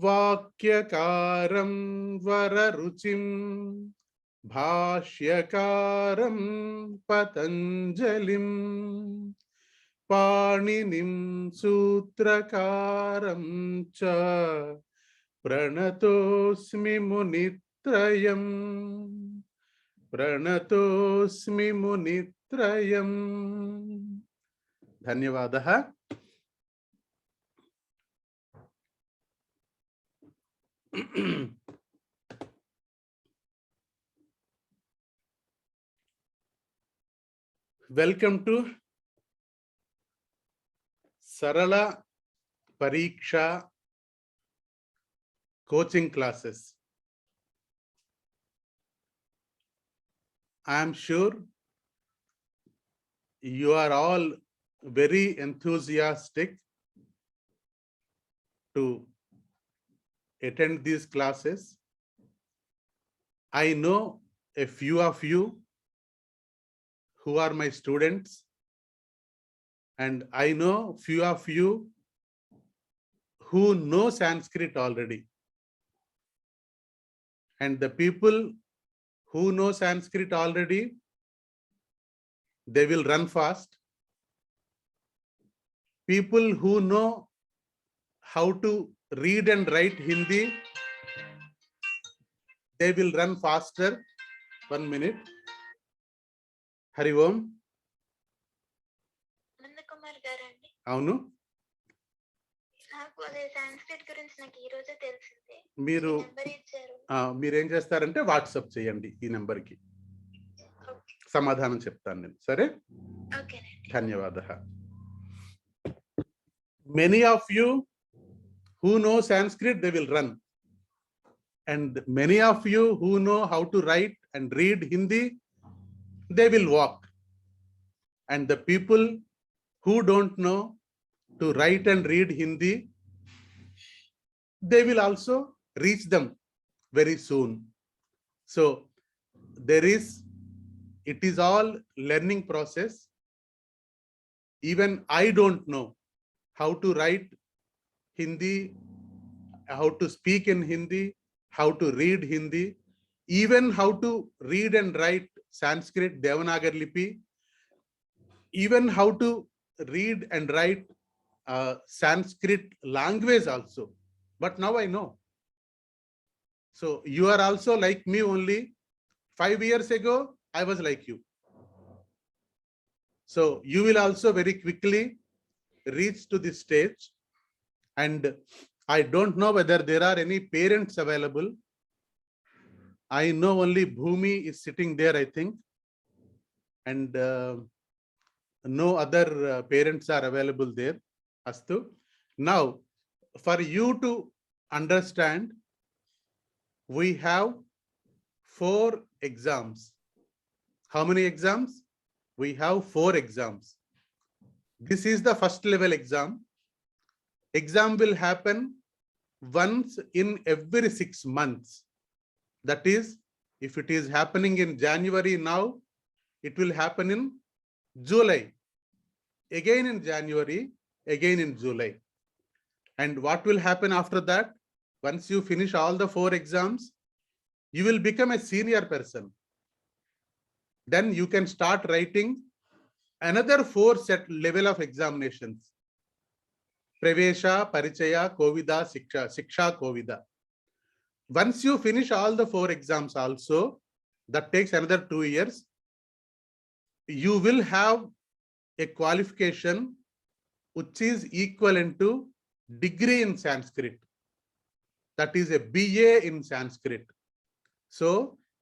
वाक्यकारं वररुचिं भाष्यकारं पतञ्जलिं पाणिनिं सूत्रकारं च प्रणतोऽस्मि मुनित्रयम् प्रणतोऽस्मि मुनित्रयम्। धन्यवादः। Welcome to Sarala Pariksha coaching classes. I am sure you are all very enthusiastic to attend these classes. I know a few of you who are my students, and I know few of you who know Sanskrit already. And the people who know Sanskrit already, they will run fast. People who know how to read and write Hindi, they will run faster. 1 minute. Hari Om. Nandakumar గారండి. అవును. నాకు అదే సంస్కృత్ గురించి నాకు ఈ రోజే తెలిసింది. మీరు నెంబర్ ఇచ్చారు. మీరేం చేస్తారంటే వాట్సాప్ చేయండి ఈ నెంబర్కి, సమాధానం చెప్తాను నేను. సరే, ఓకేనండి. ధన్యవాదः. Many of you who know Sanskrit, they will run, and many of you who know how to write and read Hindi, they will walk. And the people who don't know to write and read Hindi, they will also reach them very soon. So it is all learning process. Even I don't know how to write Hindi, how to speak in Hindi, how to read Hindi, even how to read and write Sanskrit Devanagari Lipi, even how to read and write Sanskrit language also. But now I know. So you are also like me. Only 5 years ago I was like you. So you will also very quickly reach to this stage. And I don't know whether there are any parents available. I know only Bhumi is sitting there, I think, and no other parents are available there. Astu. Now, for you to understand, we have 4 exams. How many exams? We have 4 exams. This is the first level exam. Exam will happen once in every 6 months. That is, if it is happening in January now, it will happen in July, again in January, again in July. And what will happen after that? Once you finish all the 4 exams, you will become a senior person. Then you can start writing another 4 set level of examinations. Pravesha, Parichaya, Kovida, Siksha, Kovida. Once you finish all the 4 exams also, that takes another 2 years, you will have a qualification which is equivalent to degree in Sanskrit. That is a BA in Sanskrit. So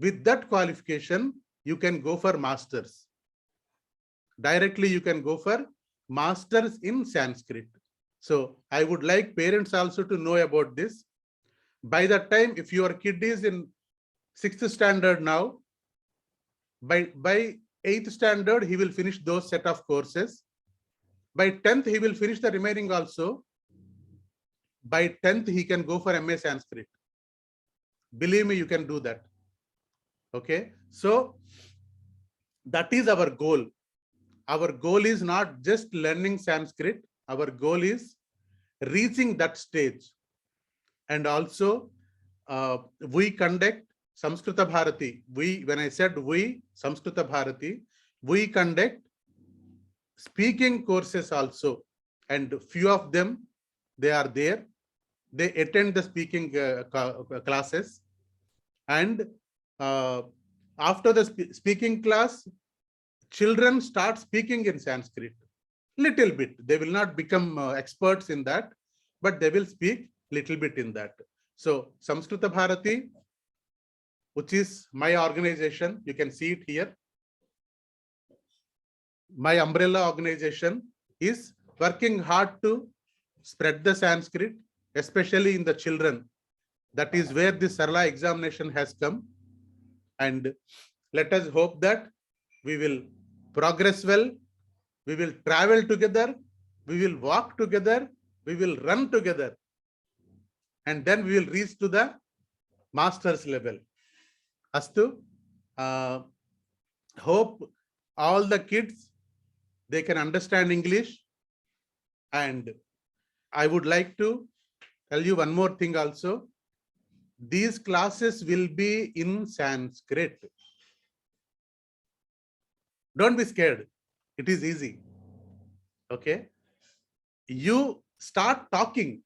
with that qualification, you can go for masters. Directly you can go for masters in Sanskrit. So I would like parents also to know about this. By that time, if your kid is in 6th standard now, by 8th standard, he will finish those set of courses. By 10th, he will finish the remaining also. By 10th, he can go for MA Sanskrit. Believe me, you can do that. Okay. So that is our goal. Our goal is not just learning Sanskrit. Our goal is reaching that stage. And also we conduct Samskrita Bharati. When I said we, Samskrita Bharati, we conduct speaking courses also, and few of them, they are there. They attend the speaking classes, and after the speaking class, children start speaking in Sanskrit. Little bit. They will not become experts in that, but they will speak little bit in that. So Samskrita Bharati, which is my organization, you can see it here. My umbrella organization is working hard to spread the Sanskrit, especially in the children. That is where the Sarla examination has come. And let us hope that we will progress well, we will travel together, we will walk together, we will run together, and then we will reach to the master's level. Astu, hope all the kids, they can understand English. And I would like to tell you one more thing also. These classes will be in Sanskrit. Don't be scared. It is easy. Okay. You start talking,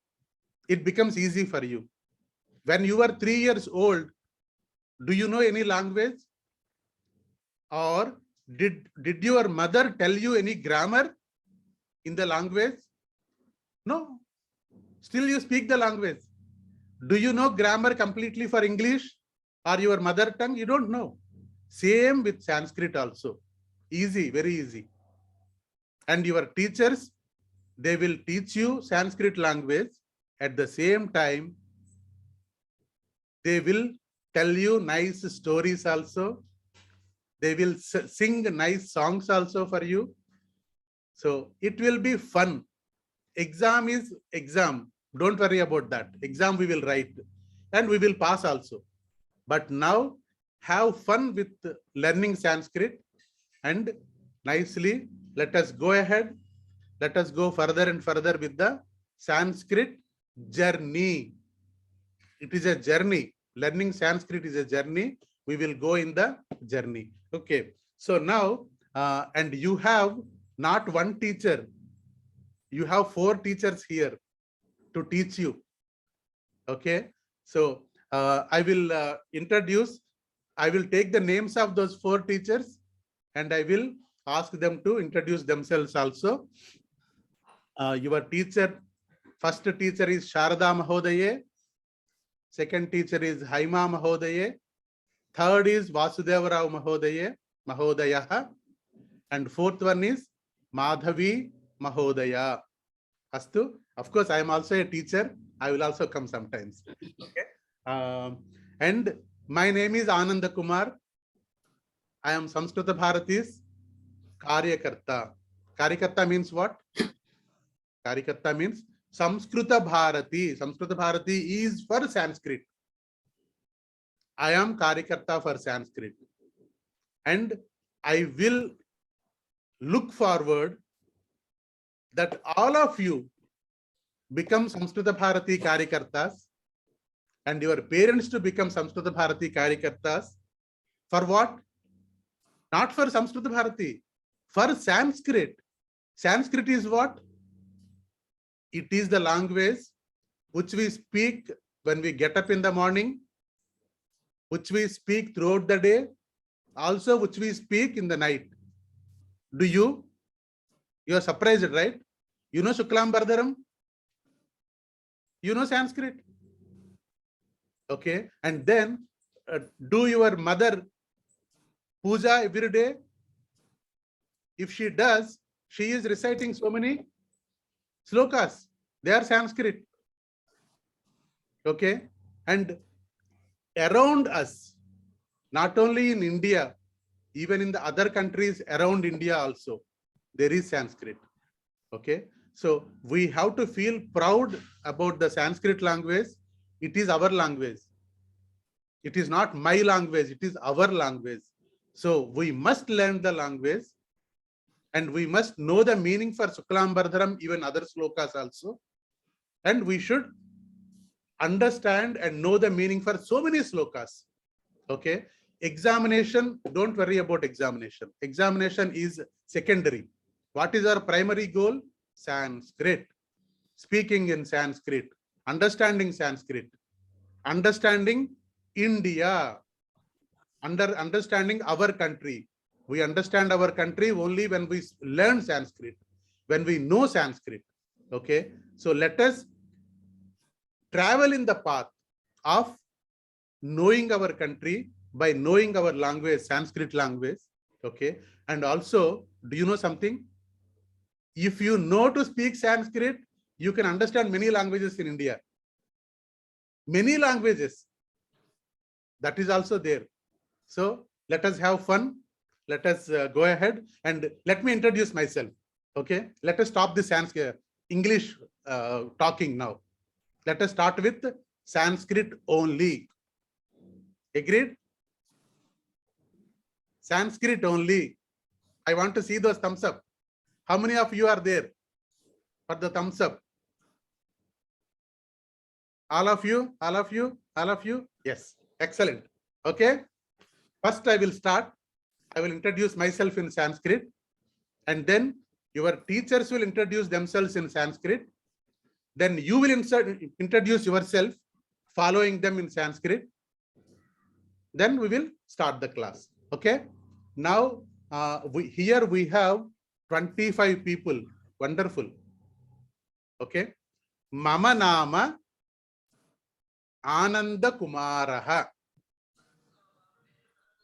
it becomes easy for you. When you are 3 years old, do you know any language? Or did your mother tell you any grammar in the language? No. Still you speak the language. Do you know grammar completely for English or your mother tongue? You don't know. Same with Sanskrit also. Easy, very easy. And your teachers, they will teach you Sanskrit language. At the same time, they will tell you nice stories also. They will sing nice songs also for you. So it will be fun. Exam is exam. Don't worry about that. Exam we will write and we will pass also. But now have fun with learning Sanskrit, and nicely let us go ahead. Let us go further and further with the Sanskrit journey. It is a journey. Learning Sanskrit is a journey. We will go in the journey. Okay. So now, and you have not one teacher. You have 4 teachers here to teach you. Okay. So I will introduce, I will take the names of those 4 teachers and I will ask them to introduce themselves also. Your teacher, first teacher is Sharada Mahodaye. Second teacher is Haima Mahodaye. Third is Vasudeva Rao Mahodaya. And fourth one is Madhavi Mahodaya. Astu. Of course, I am also a teacher. I will also come sometimes. Okay. And my name is Ananda Kumar. I am Samskrita Bharati's Karyakarta. Karyakarta means what? Karyakarta means Samskrita Bharati. Samskrita Bharati is for Sanskrit. I am Karyakarta for Sanskrit. And I will look forward that all of you become Samskrita Bharati Karyakartas and your parents to become Samskrita Bharati Karyakartas. For what? Not for Samskrita Bharati, for Sanskrit. Sanskrit is what? It is the language which we speak when we get up in the morning, which we speak throughout the day, also which we speak in the night. Do you? You are surprised, right? You know Shuklam Bardharam? You know Sanskrit? Okay. And then do your mother puja every day? If she does, she is reciting so many slokas. They are Sanskrit. Okay. And around us, not only in India, even in the other countries around India also, there is Sanskrit. Okay. So we have to feel proud about the Sanskrit language. It is our language. It is not my language. It is our language. So we must learn the language and we must know the meaning for Shuklam Bardharam, even other slokas also. And we should understand and know the meaning for so many slokas. Okay. Examination, don't worry about examination. Examination is secondary. What is our primary goal? Sanskrit. Speaking in Sanskrit. Understanding Sanskrit. Understanding India. Understanding our country. We understand our country only when we learn Sanskrit, when we know Sanskrit. Okay. So let us travel in the path of knowing our country by knowing our language, Sanskrit language. Okay. And also, do you know something? If you know to speak Sanskrit, you can understand many languages in India. Many languages. That is also there. So let us have fun. Let us go ahead and let me introduce myself. Okay. Let us stop the Sanskrit English talking now. Let us start with Sanskrit only. Agreed? Sanskrit only. I want to see those thumbs up. How many of you are there for the thumbs up? All of you? All of you? All of you? Yes. Excellent. Okay. First, I will start. I will introduce myself in Sanskrit, and then your teachers will introduce themselves in Sanskrit. Then you will introduce yourself, following them in Sanskrit. Then we will start the class. Okay. Now, here we have 25 people. Wonderful. Okay. Mama nama Ananda Kumaraha.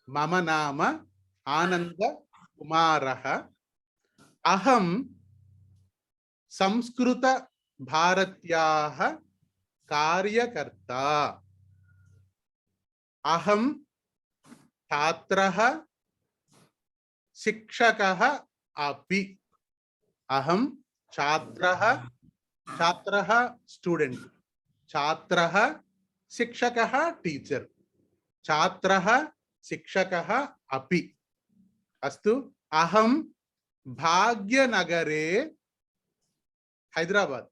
Mama nama Ananda Kumaraha. Aham Samskruta Bharatyaha Karyakarta. Aham Chhatraha Shikshakaha Api. Aham Chhatraha student. Chhatraha Shikshakaha teacher. Chhatraha Shikshakaha Api. Astu. Aham Bhagyanagare Hyderabad.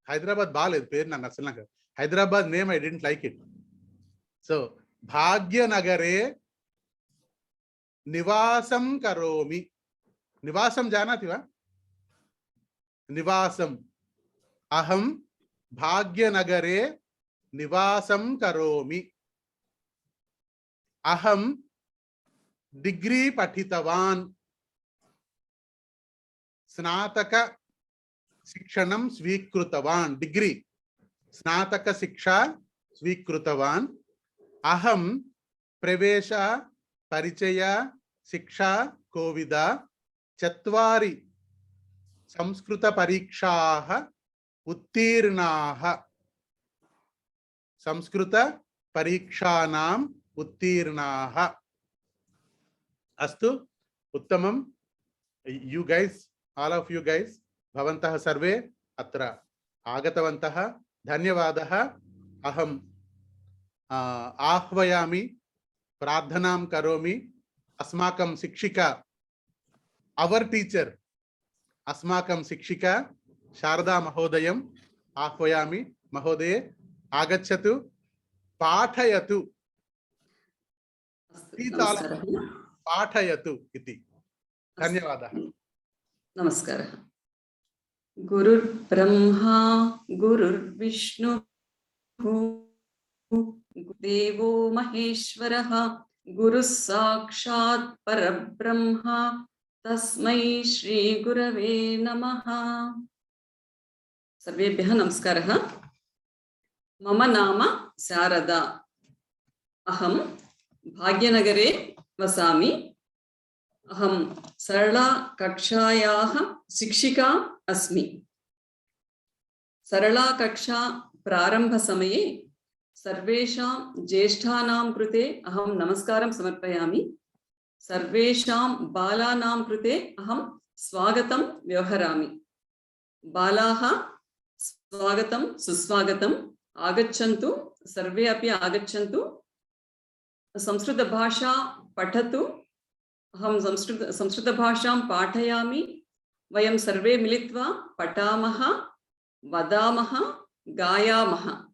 Hyderabad Baled per na nasalanga. Hyderabad name I didn't like it. So Bhagyanagare Nivasam Karomi. Nivasam janati va? Nivasam. Aham Bhagyanagare Nivasam Karomi. Aham Degree Pathitavan. Snataka Shikshanam Svikrutavan. Degree. Snataka Shiksha Svikrutavan. Aham Pravesha Parichaya Shiksha Kovida Chatvari Samskruta Parikshaha Uttirnaha. Samskruta Parikshanam Uttirnaha. Astu Uttamam. You guys, all of you guys, Bhavantaha Sarve Atra Agatavantaha Dhanyavadaha. Aham Ahvayami Pradhanam Karomi Asmakam Sikshika. Our teacher Asmakam Sikshika Sharda Mahodayam Ahvayami Mahodaye Agachatu Pathayatu. Pathayatu iti. Dhanyavada. Namaskara. Gurur Brahma, Gurur Vishnu, Devo Maheshwaraha, Guru Sakshat Parabrahma, Tasmai Shri Gurave Namaha. Sarvebhyah Namaskaraha. Mama Nama Sarada. Aham Bhagyanagare Vasami. Aham Sarala Kakshayaha Shikshika Asmi. Sarala Kaksha Prarambha Samaye Sarvesham Jeshtanam Krute Aham Namaskaram Samarpayami. Sarvesham Balanam Krute Aham Swagatam Vyavaharami. Balaha Swagatam Suswagatam Agachantu Sarve api Agachantu. Samskrita Bhasha Patatu. Aham Samskrita Bhasham Pathayami. Vayam Sarve Militva Patamaha Vadamaha Gayamaha.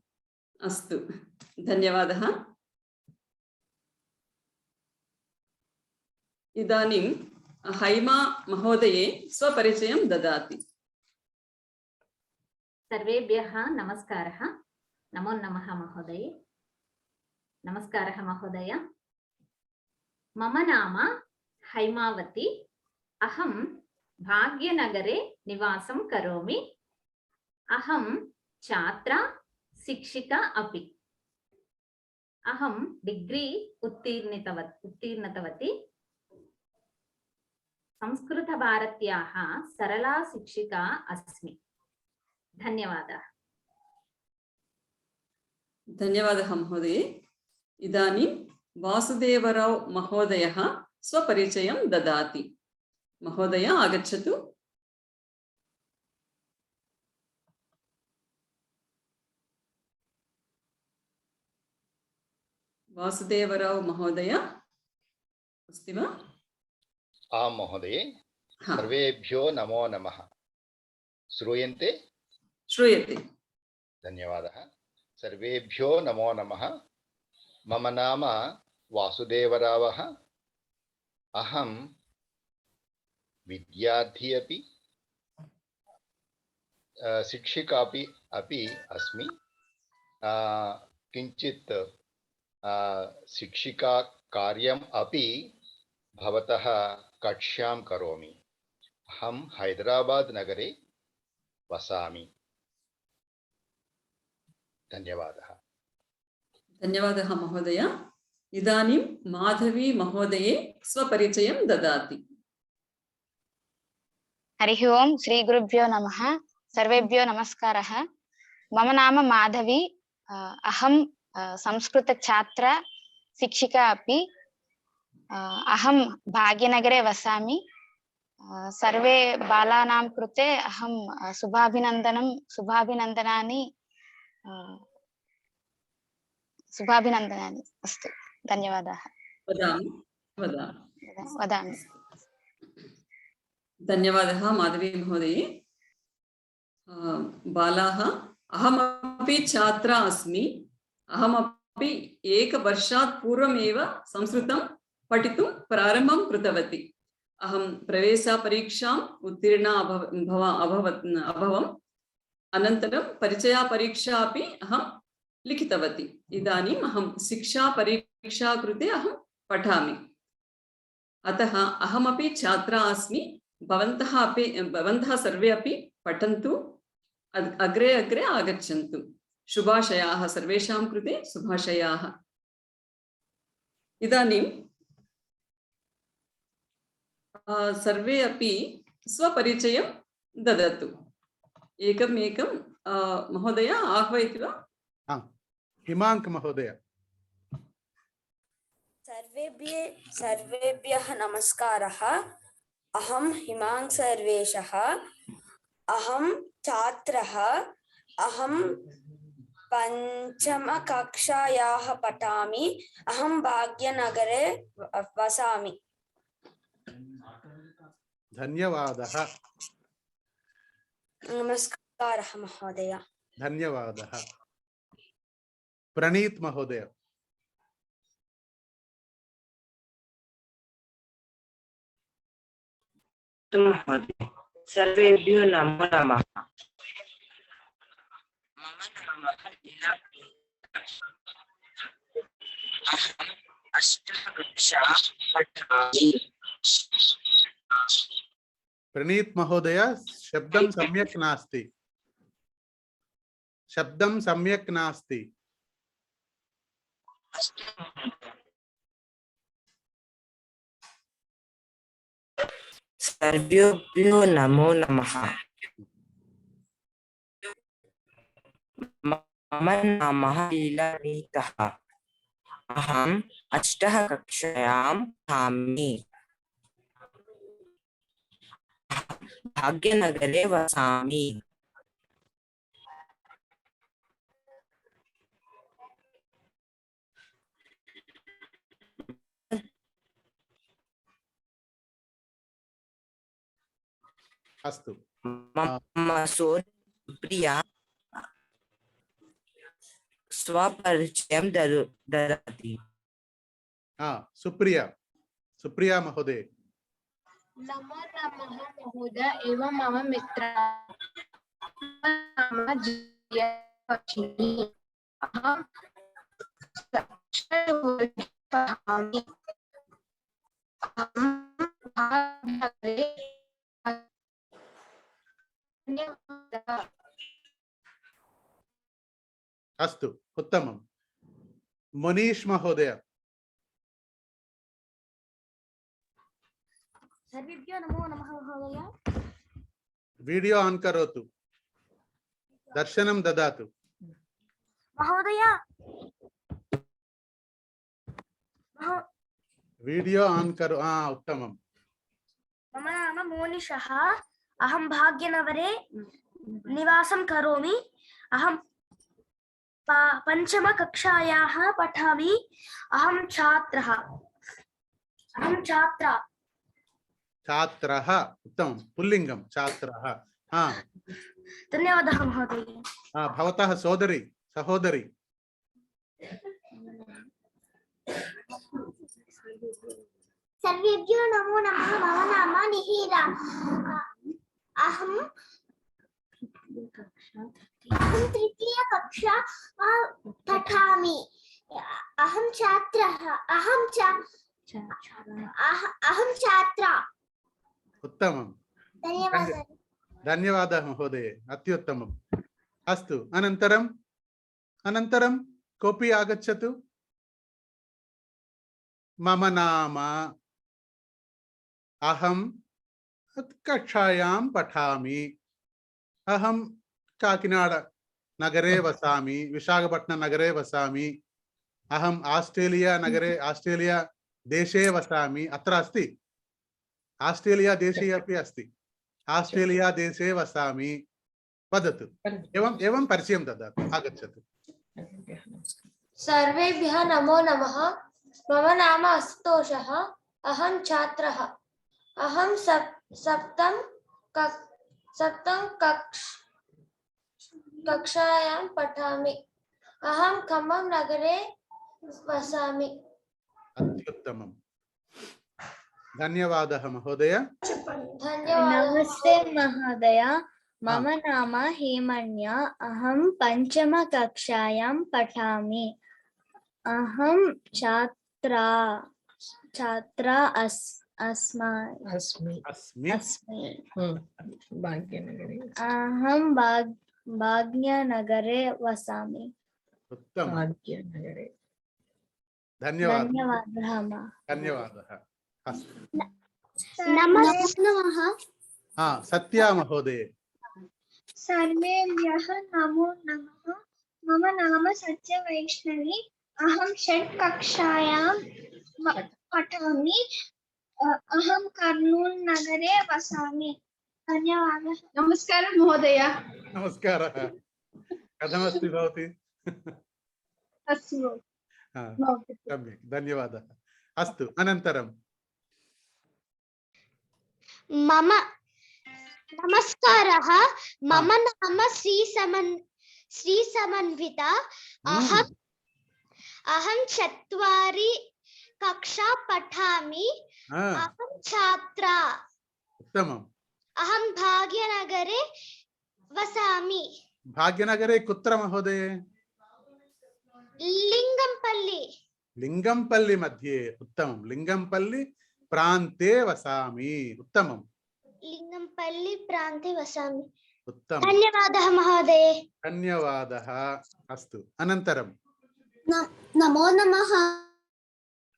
अस्तु, धन्यवादः। इदानीं हैमा महोदये स्वपरिचयं ददाति। सर्वेभ्यः नमस्कारः। नमो नमः महोदय। नमस्कारः महोदय। मम नाम हैमावती। अहं भाग्यनगरे निवासं करोमि। अहं छात्रा, शिक्षिका अपि। अहं डिग्री उत्तीर्णतवती। संस्कृतभारत्याः सरला शिक्षिका अस्मि। धन्यवादः। धन्यवादः महोदये। इदानीं वासुदेवराव महोदयः स्वपरिचयं ददाति। महोदय आगच्छतु। वासुदेवराव महोदय अस्ति वा? आं महोदये। हाँ। सर्वेभ्यो नमो नमः। श्रूयन्ते? श्रूयते। धन्यवादः। सर्वेभ्यो नमो नमः। मम नाम वासुदेवरावः। अहं विद्यार्थी अपि शिक्षिका अपि अस्मि। किञ्चित् शिक्षिका कार्यम् अपि भवतः कक्ष्यां करोमि। अहं हैदराबाद नगरे वसामि। धन्यवादः। धन्यवादः महोदय। इदानीं माधवी महोदये स्वपरिचयं ददाति। हरिः ओं, श्री गुरुभ्यो नमः। सर्वेभ्यो नमस्कारः। मम नाम माधवी। अहं संस्कृतछात्रा, शिक्षिका अपि। अहं भाग्यनगरे वसामि। सर्वे बालानां कृते अहं शुभाभिनन्दनानि अस्तु। धन्यवादाः। वदामि। धन्यवादः माधवी महोदये। बालाः, अहमपि छात्रा अस्मि। अहमपि एकवर्षात् पूर्वमेव संस्कृतं पठितुं प्रारम्भं कृतवती। अहं प्रवेशपरीक्षाम् उत्तीर्णा अभवम्। अनन्तरं परिचयपरीक्षा अपि अहं लिखितवती। इदानीम् अहं शिक्षापरीक्षा कृते अहं पठामि। अतः अहमपि छात्रा अस्मि। भवन्तः सर्वे अपि पठन्तु, अग्रे अग्रे आगच्छन्तु। शुभाशयाः सर्वेषां कृते, शुभाशयाः। इदानीं सर्वे अपि स्वपरिचयं ददतु। एकम् महोदय आह्वयति वा? हिमांक महोदय। सर्वेभ्यः नमस्कारः। अहं हिमांक सर्वेशः। अहं छात्रः। अहं पञ्चमकक्षायाः पठामि। अहं भाग्यनगरे वसामि। धन्यवादः। नमस्कारः महोदय। धन्यवादः। प्रणीत महोदय। सर्वेभ्यो नमो नमः। मम नाम लीला। अहम् अष्टमकक्षा पठामि। प्रणीत महोदय, शब्दं सम्यक् नास्ति। शब्दं सम्यक् नास्ति। सर्वेभ्यो नमो नमः। मम नाम लीलानीतः। अहम् अष्टमकक्षायां पठामि। भाग्यनगरे वसामि। अस्तु। मम स्वपरिचयं ददाति। सुप्रिया, सुप्रिया महोदय। नमो नमः महोदय एवं मम मित्रः नाम जयलक्ष्मी। अहं पठामि। अस्तु, उत्तमं। मनीष महोदय। सर्वेभ्यो नमो नमः महोदय। वीडियो ऑन करोतु, दर्शनं ददातु। महोदय वीडियो ऑन करो। उत्तमं। मम नाम मोनिशः। अहं भाग्यनगरे निवासं करोमि। अहं पञ्चमकक्षायाः पठामि। अहं छात्रः। छात्रः, उत्तमं। पुल्लिङ्गं छात्रः। धन्यवादः महोदय। भवतः सहोदरी। सर्वेभ्यो नमो नमः। मम नाम निहिरा। अहं तृतीयकक्षा पठामि। अहं छात्रा। उत्तमं। धन्यवादः। धन्यवादः महोदय, अत्युत्तमम्। अस्तु, अनन्तरं कोऽपि आगच्छतु। मम नाम, अहं कक्षायां पठामि। अहं काकिनाड नगरे वसामि, विशाखपट्टणम नगरे वसामि। अहम् आस्ट्रेलिया देशे वसामि। अत्र अस्ति, आस्ट्रेलिया देशे अपि अस्ति। आस्ट्रेलिया देशे वसामि। वदतु, एवं परिचयं ददातु। आगच्छतु। सर्वेभ्यः नमो नमः। मम नाम आशुतोषः। अहं छात्रः। अहं सप्तम कक्षायां पठामि। अहं खम्मं नगरे वसामि। अत्युत्तमम्। धन्यवादः महोदय। नमस्ते महोदय। मम नाम हेमन्या। अहं पञ्चमकक्षायां पठामि। अहं छात्रा अस्मि। अहं भाग्यनगरे वसामि। उत्तमं। धन्यवादः। अस्तु। नमो नमः। सत्या महोदय। सर्वेभ्यः नमो नमः। मम नाम सत्यवैष्णवी। अहं 6th कक्षायां पठामि। अहं कर्नूल नगरे वसामि। धन्यवादः। नमस्कारः महोदय। नमस्कारः। कथमस्ति भवती? अस्तु। सम्यक्, धन्यवादः। अस्तु, अनन्तरं मम नमस्कारः। मम नाम श्रीसमन्विता। अहं 4th कक्षा पठामि। अहं छात्रा। उत्तमम्। अहं भाग्यनगरे वसामि। भाग्यनगरे कुत्र महोदय? लिंगंपल्ली मध्ये। उत्तमं। लिंगंपल्ली प्रान्ते वसामि। उत्तमं। लिंगंपल्ली प्रान्ते वसामि। उत्तमं। धन्यवादः महोदय। धन्यवादः। अस्तु, अनन्तरं नमो नमः।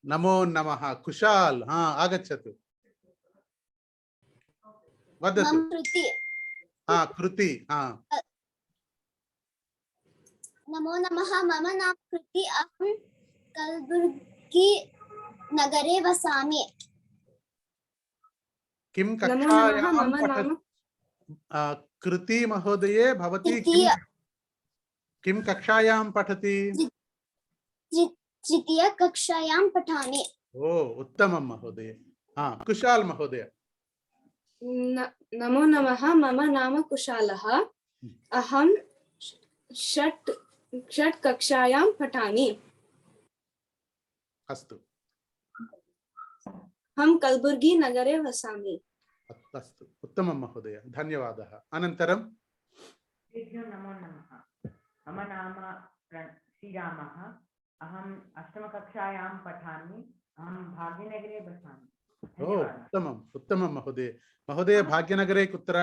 नमो नमः। कुशाल, आगच्छतु। वदतु। कृति। नमो नमः। मम नाम कृति। अहं कलबुर्गी नगरे वसामि। किं कक्षायां पठति? कृति महोदये, भवती किं कक्षायां पठति? 3th कक्षायां पठामि। ओ, उत्तमं महोदय। कुशाल महोदय। नमो नमः। मम नाम कुशालः। अहं 6th षट् कक्षायां पठामि। अस्तु अहं कलबुर्गी नगरे वसामि। अस्तु उत्तमं महोदय, धन्यवादः। अनन्तरं नमो नमः। मम नाम श्रीरामः। अहम् अष्टमकक्षायां पठामि। अहं भाग्यनगरे वसामि। ओ उत्तमम् उत्तमं महोदय। महोदय भाग्यनगरे कुत्र?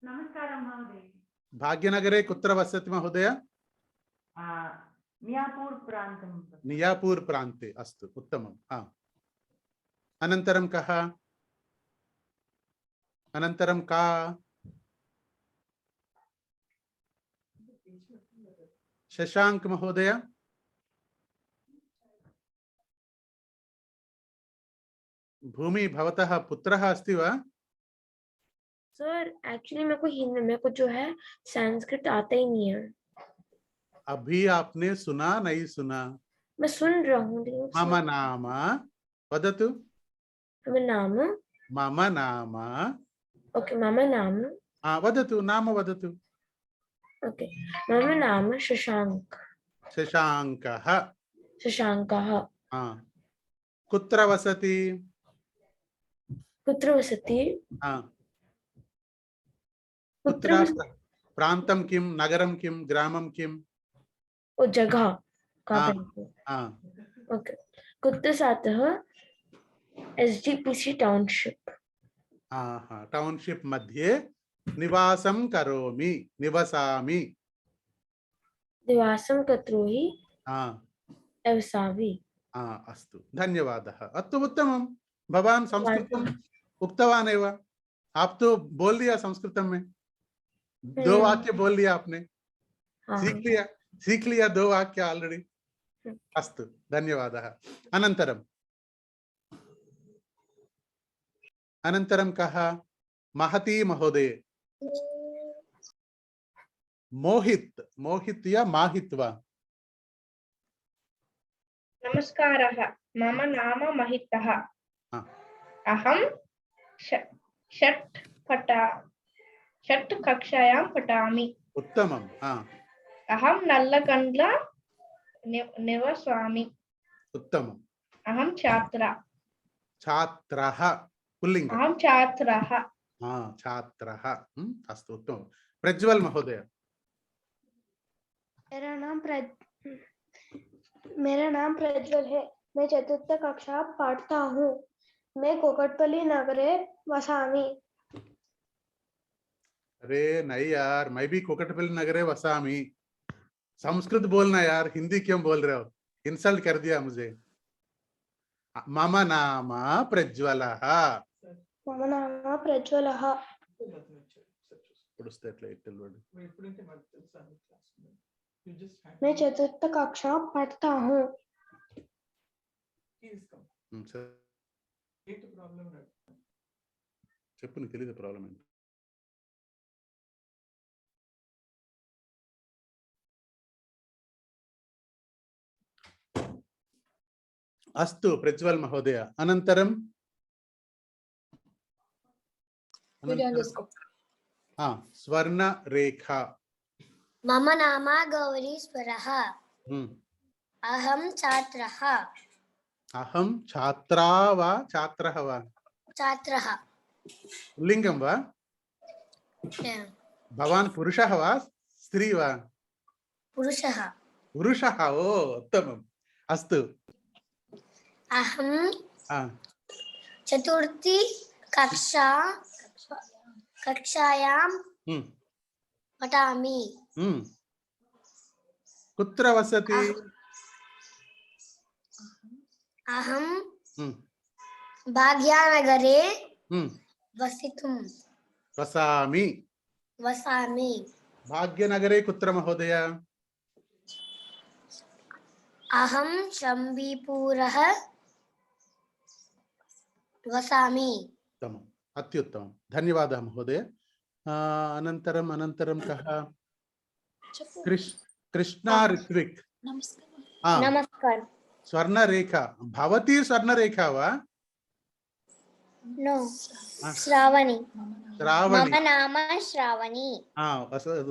नमस्कारः महोदय। भाग्यनगरे कुत्र वसति महोदय? मियापूर् प्रान्तं। मियापूर् प्रान्ते। अस्तु उत्तमं। अनन्तरं कः? अनन्तरं का? शशांक महोदय। भूमि भवतः पुत्रः अस्ति वा? सर एक्चुअली मेरे को जो है संस्कृत आता ही नहीं है। अभी आपने सुना नहीं सुना? मैं सुन रहा हूँ। मम नाम वदतु। मम नाम। मम नाम। ओके मम नाम। वदतु, नाम वदतु। ओके मम नाम शशांक। शशांकः। शशांकः। कुत्र वसति? कुत्र वसति? कुत्र? प्रान्तं किं, नगरं किं, ग्रामं किं? ओ जगह ओके कुत्तसातः SGPC टाउनशिप। टाउनशिप मध्ये निवासं करोमि, निवसामि। निवासं करोमि, वसामि। अस्तु धन्यवादः। अस्तु उत्तमं। भवान संस्कृतम उक्तवान एव। आप तो बोल दिया संस्कृतम में, 2 वाक्य बोल दिया आपने। सीख लिया 2 वाक्य ऑलरेडी। अस्तु धन्यवादः। अनन्तरं अनन्तरं कः? महती महोदय। मोहित, मोहित या माहित वा? नमस्कारः, मम नाम महितः। अहं षट् कक्षायां पठामि। उत्तमम्। अहं नल्लकण्डला निवसामि। उत्तमम्। अहं छात्रा। छात्रः पुल्लिङ्ग। अहं छात्रः। छात्रः। अस्तु उत्तमं। प्रज्वल महोदय। मेरा नाम प्रज्वल है। मैं 4th कक्षा पढ़ता हूँ। मैं कोकटपल्ली नगरे वसामि। अरे नहीं यार, मैं भी कोकटपल्ली नगरे वसामि। संस्कृत बोलना यार, हिंदी क्यों बोल रहे हो? इंसल्ट कर दिया मुझे। मम नाम प्रज्वलः। मम नाम प्रज्वलः। मैं 4th कक्षा पढ़ता हूँ। చెప్పు, నీకు తెలియదు ప్రాబ్లం ఏంటి? अस्तु प्रज्वल महोदय। अनन्तरं स्वर्णरेखा। मम नाम गौरीश्वरः। अहं छात्रः। अहं छात्रा वा छात्रः वा? छात्रः। लिङ्गं वा? भवान् पुरुषः वा स्त्री वा? पुरुषः। पुरुषः। ओ उत्तमम्। अस्तु। अहं 4th कक्षायां पठामि। कुत्र वसति? अहं भाग्यनगरे वसामि। भाग्यनगरे कुत्र महोदय? अहं शम्बीपुरः वसामि। उत्तमम्, अत्युत्तमं, धन्यवादः महोदय। अनन्तरं कः? कृष्णा ऋत्विक्। नमस्कार। स्वर्णरेखा। भवती स्वर्णरेखा वा? नो, श्रावणी। श्रावणी। मम नाम श्रावणी।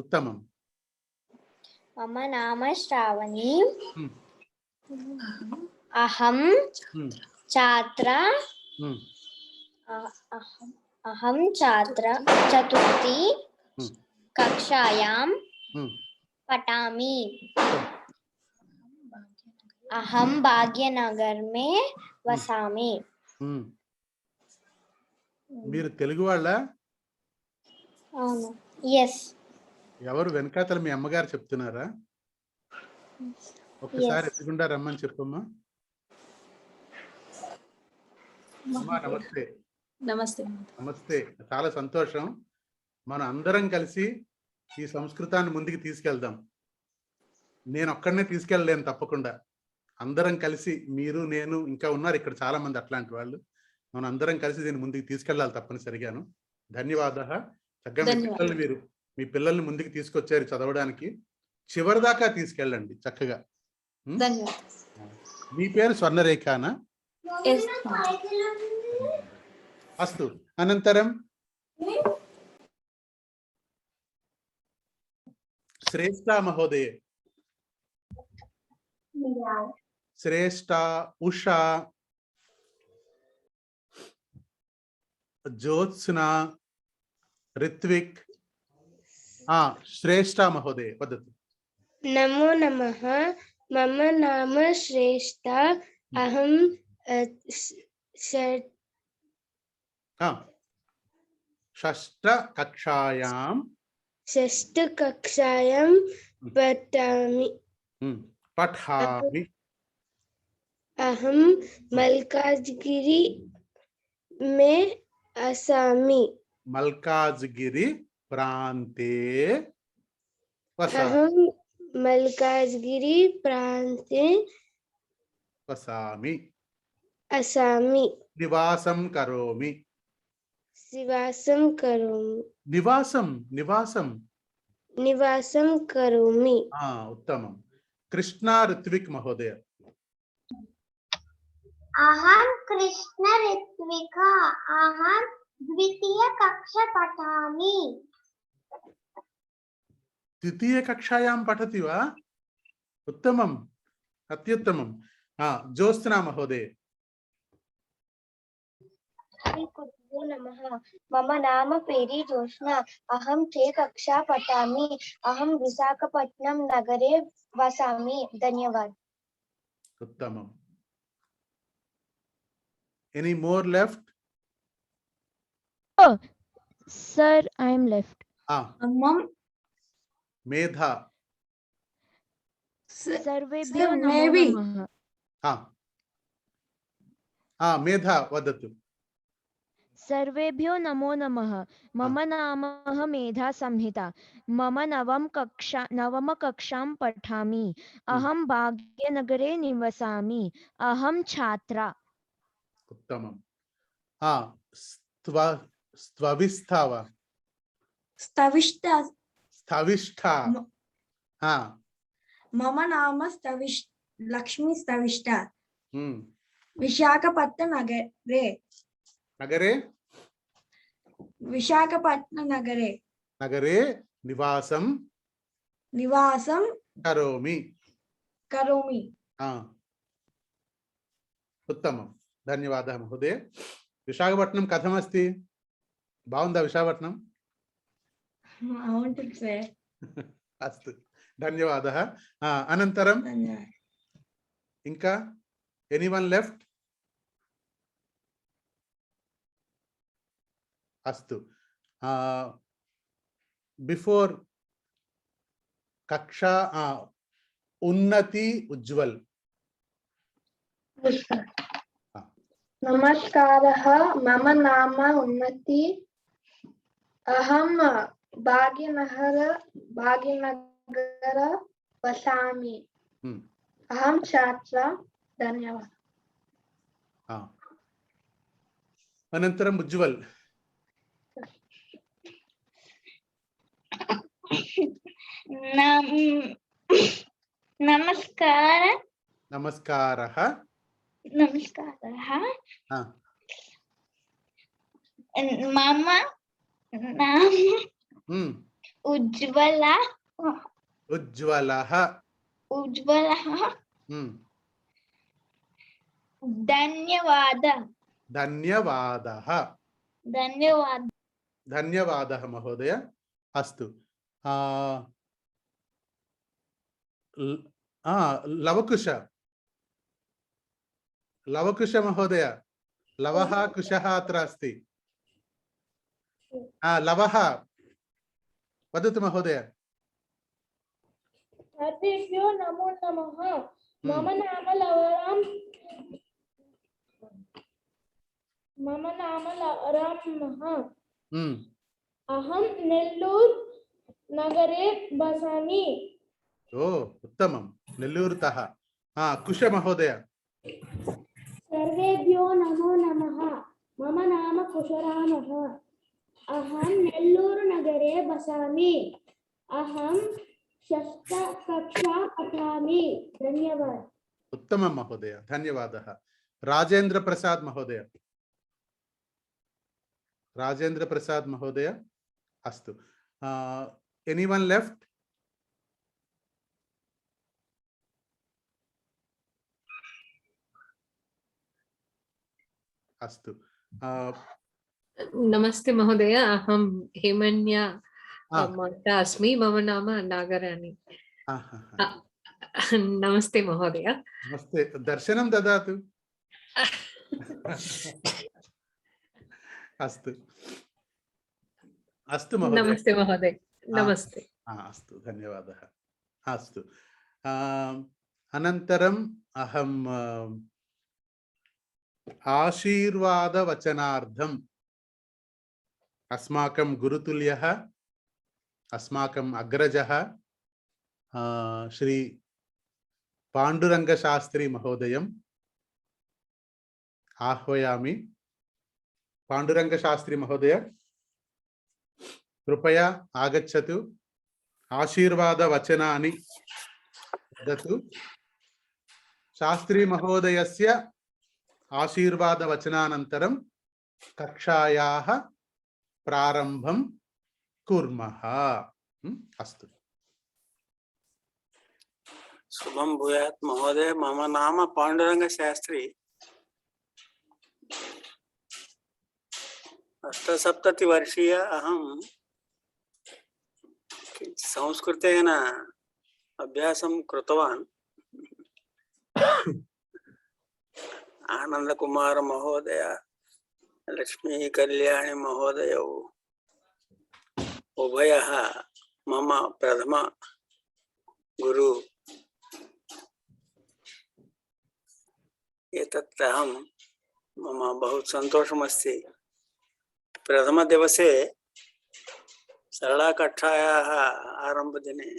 उत्तमम्। मम नाम श्रावणी Hmm. अहं Hmm. छात्रा Hmm. अहं छात्रा चतुर्थी Hmm. कक्षायां Hmm. पठामि अहं भाग्यनगर में वसामि Hmm. మీరు తెలుగు వాళ్ళ? అవును yes ఎవరు వెనకాతల మీ అమ్మగారు చెప్తున్నారా? ఒక్కసారి ఎత్తుకుండా రమ్మని చెప్పమ్మా. అమ్మా నమస్తే. నమస్తే. నమస్తే. చాలా సంతోషం. మనం అందరం కలిసి ఈ సంస్కృతాన్ని ముందుకు తీసుకెళ్దాం. నేను ఒక్కడనే తీసుకెళ్ళలేను తప్పకుండా. అందరం కలిసి మీరు నేను ఇంకా ఉన్నారు ఇక్కడ చాలా మంది అట్లాంటి వాళ్ళు. మనం అందరం కలిసి దీన్ని ముందుకు తీసుకెళ్ళాలి తప్పనిసరిగాను. ధన్యవాదాలు. చక్కగా మీ పిల్లల్ని ముందుకు తీసుకొచ్చారు చదవడానికి. చివరి దాకా తీసుకెళ్ళండి చక్కగా. మీ పేరు స్వర్ణరేఖనా? అస్తు. అనంతరం శ్రేష్ఠ మహోదయ, శ్రేష్ఠ, ఉషా, జ్యోత్స్నా, ऋत्विक, श्रेष्ठा महोदय वदतु। नमो नमः। मम नाम श्रेष्ठा। अहं षष्ठकक्षायां पठामि। अहं मल्काजगिरी में वसामि। मल्काजगिरी प्रान्ते अहं मल्काजगिरी प्रान्ते वसामि। असामि। निवासं करोमि। निवासं करोमि। निवासं करोमि। उत्तमं। कृष्णा ऋत्विक महोदय। अहं कृष्ण ऋत्विका। अहं द्वितीय कक्षा पठामि। द्वितीय कक्षायां पठति वा? उत्तमम्, अत्युत्तमं। ज्योत्स्ना महोदय। नमः। मम नाम पेरी जोष्ना। अहं 6 कक्षा पठामि। अहं विशाखापट्टनम नगरे वसामि। धन्यवाद। उत्तमम्। Any more left? Oh, sir, I am left. Mom. मेधा। सर्वेभ्यो नमो नमः। मेधा वदतु। सर्वेभ्यो नमो नमः। मम नाम मेधा संहिता। मम नवम कक्षां पठामि। अहं भाग्यनगरे निवसामि। अहं छात्रा। उत्तमं। स्तविष्ठा वा? स्थविष्ठा। मम नाम लक्ष्मी स्तविष्ठा। विशाखापट्टनम नगरे विशाखापट्टनम नगरे निवासं करोमि। उत्तमं, धन्यवादः महोदय। विशाखापट्टनं कथमस्ति? बागुंदा विशाखापट्टनं? अस्तु, धन्यवादः। अनन्तरं इंका एनीवन लेफ्ट? अस्तु। बिफोर कक्षा उन्नति उज्ज्वल। नमस्कारः। मम नाम उन्नति। अहं भाग्यनगर वसामि। अहं छात्रा। धन्यवाद। अनन्तरम् उज्ज्वल। नमस्कारः। नमस्कारः। मम नाम उज्ज्वला। उज्ज्वलः उज्ज्वलः धन्यवादः धन्यवादः धन्यवादः धन्यवादः महोदय। अस्तु लवकुश लवकुश महोदय, लवः कुशः अत्र अस्ति। लवः वदतु महोदय। सर्वेभ्यो नमो नमः। मम नाम लवराम अहं नेल्लूर नगरे वसामि। ओ उत्तमं, नेल्लूरुतः। कुश महोदय। सर्वेभ्यो नमो नमः। मम नाम कुशरामः। अहं नेल्लूरुनगरे वसामि। अहं षष्ठकक्षा पठामि। धन्यवादः। उत्तमं महोदय, धन्यवादः। राजेंद्र प्रसाद महोदय। राजेंद्र प्रसाद महोदय। अस्तु, एनीवन लेफ्ट? अस्तु, नमस्ते महोदय, अहं हेमन्या माता अस्मि। मम नाम नागराणी। नमस्ते महोदय। नमस्ते, दर्शनं ददातु। अस्तु अस्तु महोदय। नमस्ते महोदय। नमस्ते। अस्तु, धन्यवादः। अस्तु, अनन्तरम् अहं आशीर्वादवचनार्थम् अस्माकं गुरुतुल्यः, अस्माकम् अग्रजः श्री पाण्डुरङ्गशास्त्री महोदयम् आह्वयामि। पाण्डुरङ्गशास्त्री महोदय, कृपया आगच्छतु, आशीर्वादवचनानि ददातु। शास्त्री महोदयस्य आशीर्वादवचनानन्तरं कक्षायाः प्रारम्भं कुर्मः। अस्तु। शुभं भूयात् महोदय। मम नाम पाण्डुरङ्गशास्त्री। 68 वर्षीय अहं संस्कृतेन अभ्यासं कृतवान्। आनन्दकुमार महोदय, लक्ष्मी कल्याणी महोदयौ उभयः मम प्रथम गुरु। एतत् अहं मम बहु सन्तोषमस्ति। प्रथम दिवसे सरला कक्षायाः आरम्भदिने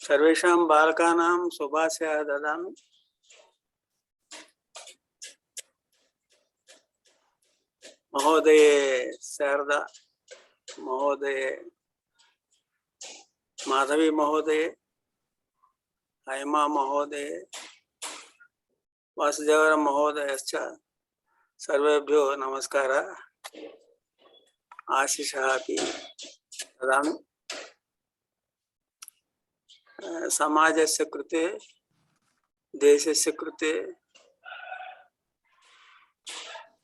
सर्वेषां बालकानां शुभाशयः ददामि। महोदये शारदा महोदये, माधवी महोदये, हैमा महोदये, वासुदेवर महोदयश्च सर्वेभ्यो नमस्कारः। आशिषः अपि ददामि। समाजस्य कृते, देशस्य कृते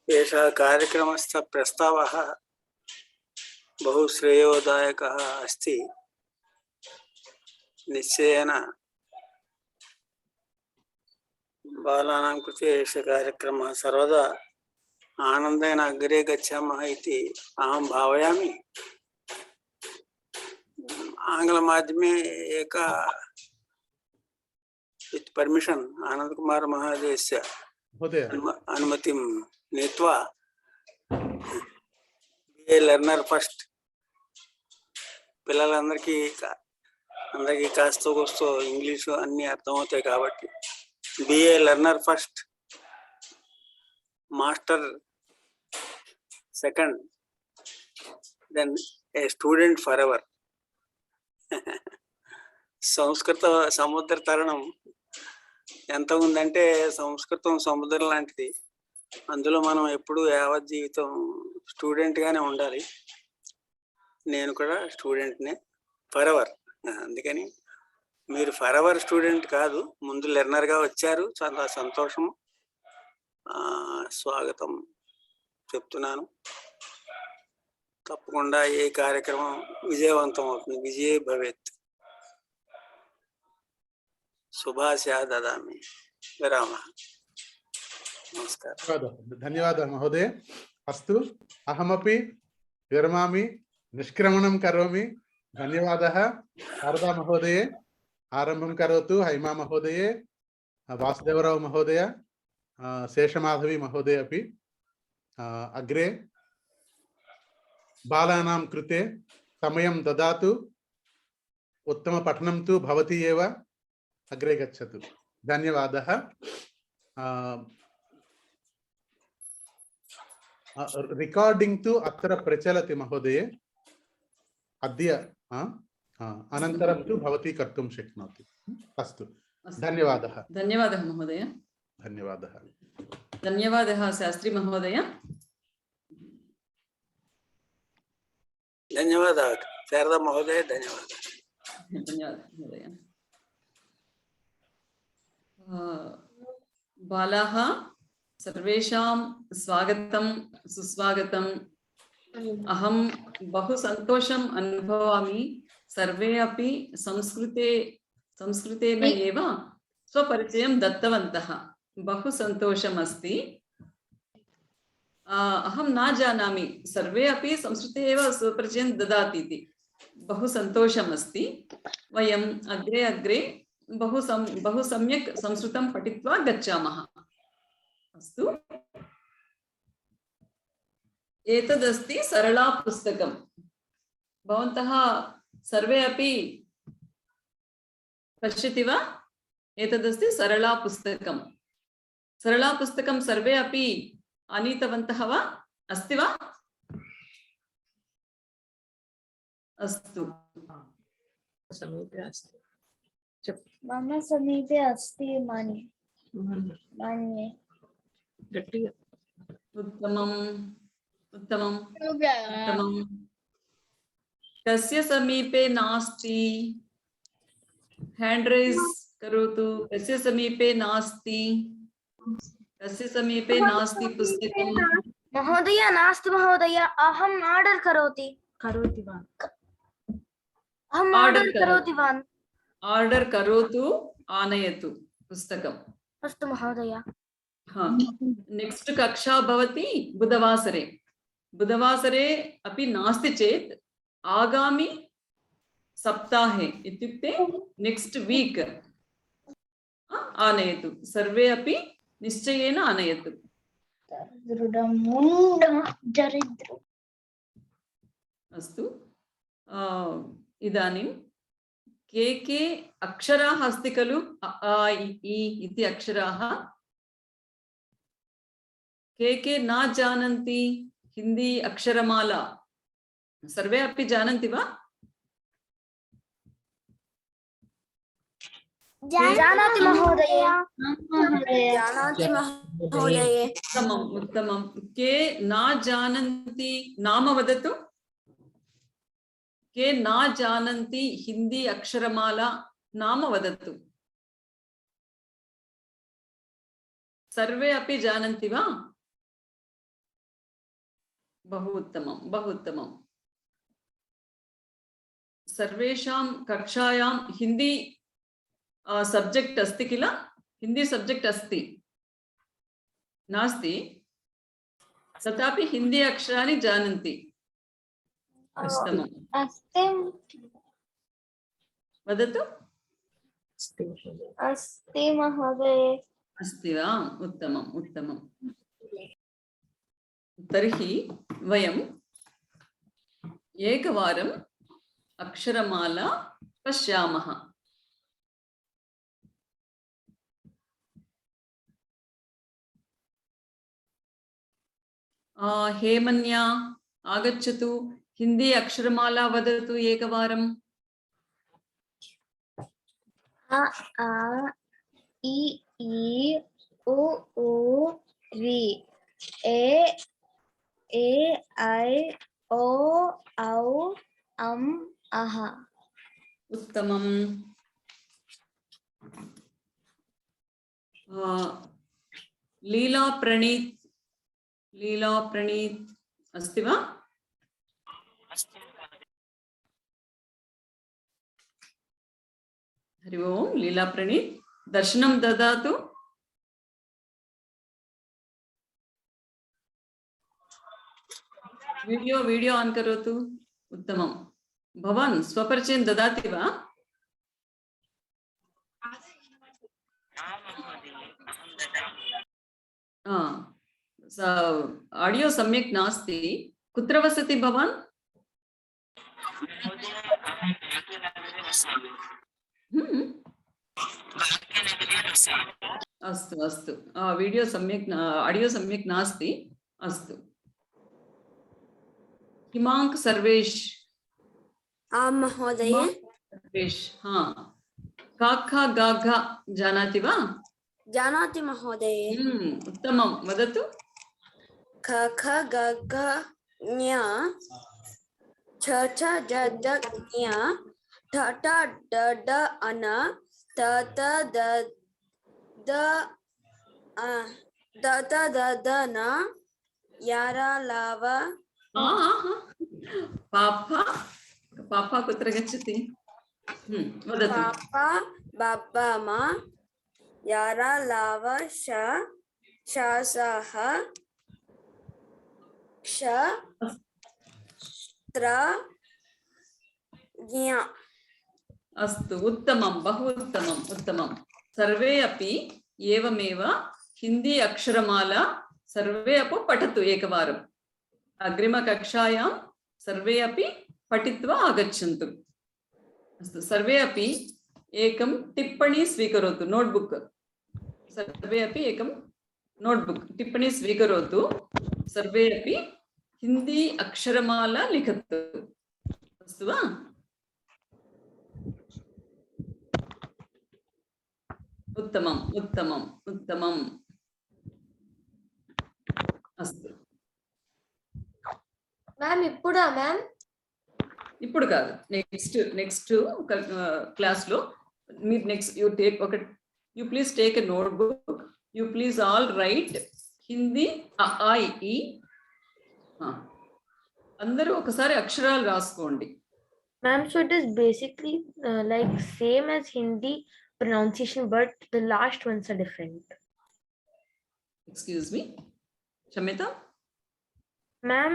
एषः कार्यक्रमस्य प्रस्तावः बहु श्रेयोदायकः अस्ति। निश्चयेन बालानां कृते एषः कार्यक्रमः सर्वदा आनन्देन अग्रे गच्छामः इति अहं भावयामि। आङ्ग्लमाध्यमे एकः वित् पर्मिशन् आनन्दकुमार महोदयस्य अनुमतिं नीत्वा BA లెర్నర్ ఫస్ట్ పిల్లలందరికీ కాస్తో కోస్తో ఇంగ్లీషు అన్నీ అర్థమవుతాయి కాబట్టి BA learner first, master second, then a student forever. సంస్కృత సముద్ర తరణం ఎంత ఉందంటే సంస్కృతం సముద్రం లాంటిది. అందులో మనం ఎప్పుడు యావత్ జీవితం స్టూడెంట్ గానే ఉండాలి. నేను కూడా స్టూడెంట్నే ఫర్ ఎవర్. అందుకని మీరు ఫరెవర్ స్టూడెంట్ కాదు, ముందు లెర్నర్ గా వచ్చారు, చాలా సంతోషం. స్వాగతం చెప్తున్నాను. తప్పకుండా ఈ కార్యక్రమం విజయవంతం అవుతుంది. విజయే భవేత్. శుభాశయ దదామి. విరామः. नमस्कारः. धन्यवादः महोदय. अस्तु, अहमपि विरमामि, निष्क्रमणं करोमि. धन्यवादः. शारदा महोदये आरम्भं करोतु. हैमा महोदये, वासुदेवराव महोदय, शेषमाधवी महोदय अपि अग्रे बालानां कृते समयं ददातु. उत्तमपठनं तु भवति एव. अग्रे गच्छतु. धन्यवादः. रिकार्डिंग तु अत्र प्रचलति महोदय. अद्य अनन्तरं तु भवती कर्तुं शक्नोति. अस्तु, धन्यवादः. धन्यवादः महोदय. धन्यवादः. धन्यवादः शास्त्री महोदय. धन्यवादः शारदा महोदय. धन्यवादः. धन्यवादः महोदय. बालाः सर्वेषां स्वागतं सुस्वागतम्. अहं बहु सन्तोषम् अनुभवामि. सर्वे अपि संस्कृतेन एव स्वपरिचयं दत्तवन्तः. बहु सन्तोषम् अस्ति. अहं न जानामि सर्वे अपि संस्कृते एव स्वपरिचयं ददाति इति. बहु सन्तोषम् अस्ति. वयम् अग्रे अग्रे बहु सम्यक् संस्कृतं पठित्वा गच्छामः. अस्तु, एतदस्ति सरला पुस्तकं. भवन्तः सर्वे अपि पश्यति वा? एतदस्ति सरला पुस्तकं. सरला पुस्तकं सर्वे अपि आनीतवन्तः वा? अस्ति वा? अस्तु, समीपे अस्ति. मम समीपे अस्ति मन्ये. उत्तमम् उत्तमम् उत्तमम्. कस्य समीपे नास्ति? हैंड रेज करोतु. कस्य समीपे नास्ति? कस्य समीपे नास्ति पुस्तकं? महोदय नास्ति महोदय. अहम् आर्डर् करोति वा? अहम् आर्डर् करोति वा? आर्डर करोतु, आनयतु पुस्तकम्. अस्तु महोदय. हाँ, नेक्स्ट कक्षा भवति बुधवासरे. बुधवासरे अपि नास्ति चेत् आगामि सप्ताहे इत्युक्ते नेक्स्ट वीक आनयतु. सर्वे अपि निश्चयेन आनयतु. अस्तु, इदानीं के अक्षराः अस्ति खलु? अ आ इ ई इति अक्षराः. के न जानन्ति हिंदी अक्षरमाला? सर्वे अपि जानन्ति वा? जानाति महोदय. जानाति महोदय. उत्तमम् उत्तमम्. के न जानन्ति नाम वदतु. के न जानन्ति हिंदी अक्षरमाला नाम वदतु. सर्वे अपि जानन्ति वा? बहु उत्तमं, बहु उत्तमं. सर्वेषां कक्षायां हिंदी सब्जेक्ट अस्ति किल? हिंदी सब्जेक्ट अस्ति नास्ति? तथापि हिंदी अक्षराणि जानन्ति. उत्तमम्. वदतु. अस्ति महोदय. अस्ति वा? उत्तमम् उत्तमम्. तर्हि वयम् एकवारम् अक्षरमाला पश्यामः. हेमन्या आगच्छतु. हिंदी अक्षरमाला वदतु एकवारम्. अ आ इ ई उ ऊ रि ए ऐ ओ औ अम् अः. उत्तमम्। लीला प्रणीत अस्ति वा? हरि ओम् लीला प्रणीत, दर्शनं ददातु। वीडियो आन् करोतु। उत्तमं। भवान् स्वपरिचयं ददाति वा? आडियो सम्यक् नास्ति। कुत्र वसति भवान्? अस्तु अस्तु, वीडियो सम्यक् आडियो सम्यक् नास्ति। अस्तु। हिमांक सर्वेश। आं महोदय। सर्वेश, हाँ। काखा गाघा जानाति वा? जानाति महोदय। उत्तमं, वदतु। ख ख ग घ ञ छ छ ज ज ञ ठ ठ ड ड अन त त द द द त द द न यारा लाव। पापा पापा कुत्र गच्छति? वदतु। पापा बाबा मा यारा लाव श शासः क्ष त्र ज्ञ। अस्तु, उत्तमं, बहु उत्तमम्, उत्तमं। सर्वे अपि एवमेव हिंदी अक्षरमाला सर्वे अपि पठतु एकवारम्। अग्रिमकक्षायां सर्वे अपि पठित्वा आगच्छन्तु। अस्तु, सर्वे अपि एकं टिप्पणी स्वीकरोतु, नोट्बुक्। सर्वे अपि एकं नोट्बुक् टिप्पणी स्वीकरोतु। सर्वे अपि हिंदी अक्षरमाला लिखतु। अस्तु वा? उत्तमम् उत्तमम् उत्तमम्। अस्तु मैम इప్పుడా मैम? ఇప్పుడు కాదు, నెక్స్ట్ క్లాస్ లో మీరు next you please take a notebook. You please all right Hindi ఈ. అందరూ ఒకసారి అక్షరాలు రాసుకోండి. Ma'am, so it is basically like same as Hindi pronunciation, but the last ones are different. Excuse me, Shamita? Ma'am,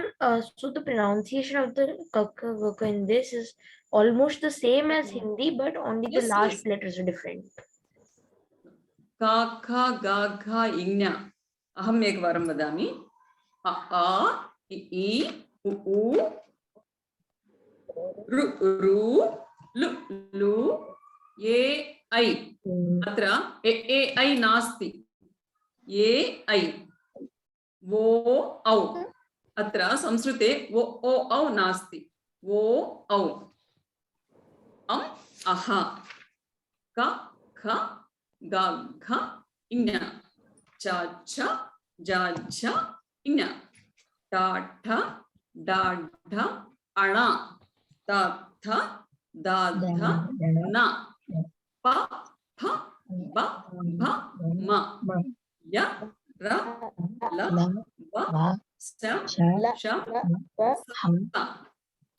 so the pronunciation of the kakka gakka in this is almost the same as Hindi, but only the last letters are different. Kakha gagha igna. Aham ekvaram vadami. A I U ru ru lu lu ए ऐ। अत्र ए ऐ नास्ति, ए ऐ वो औ। अत्र संस्कृते वो ओ औ नास्ति, वो औ। अम् अह क ख ग घ इङ च छ ज झ इङ ट ठ ड ढ अण त थ द ध न प फ ब भ म य र ल व स श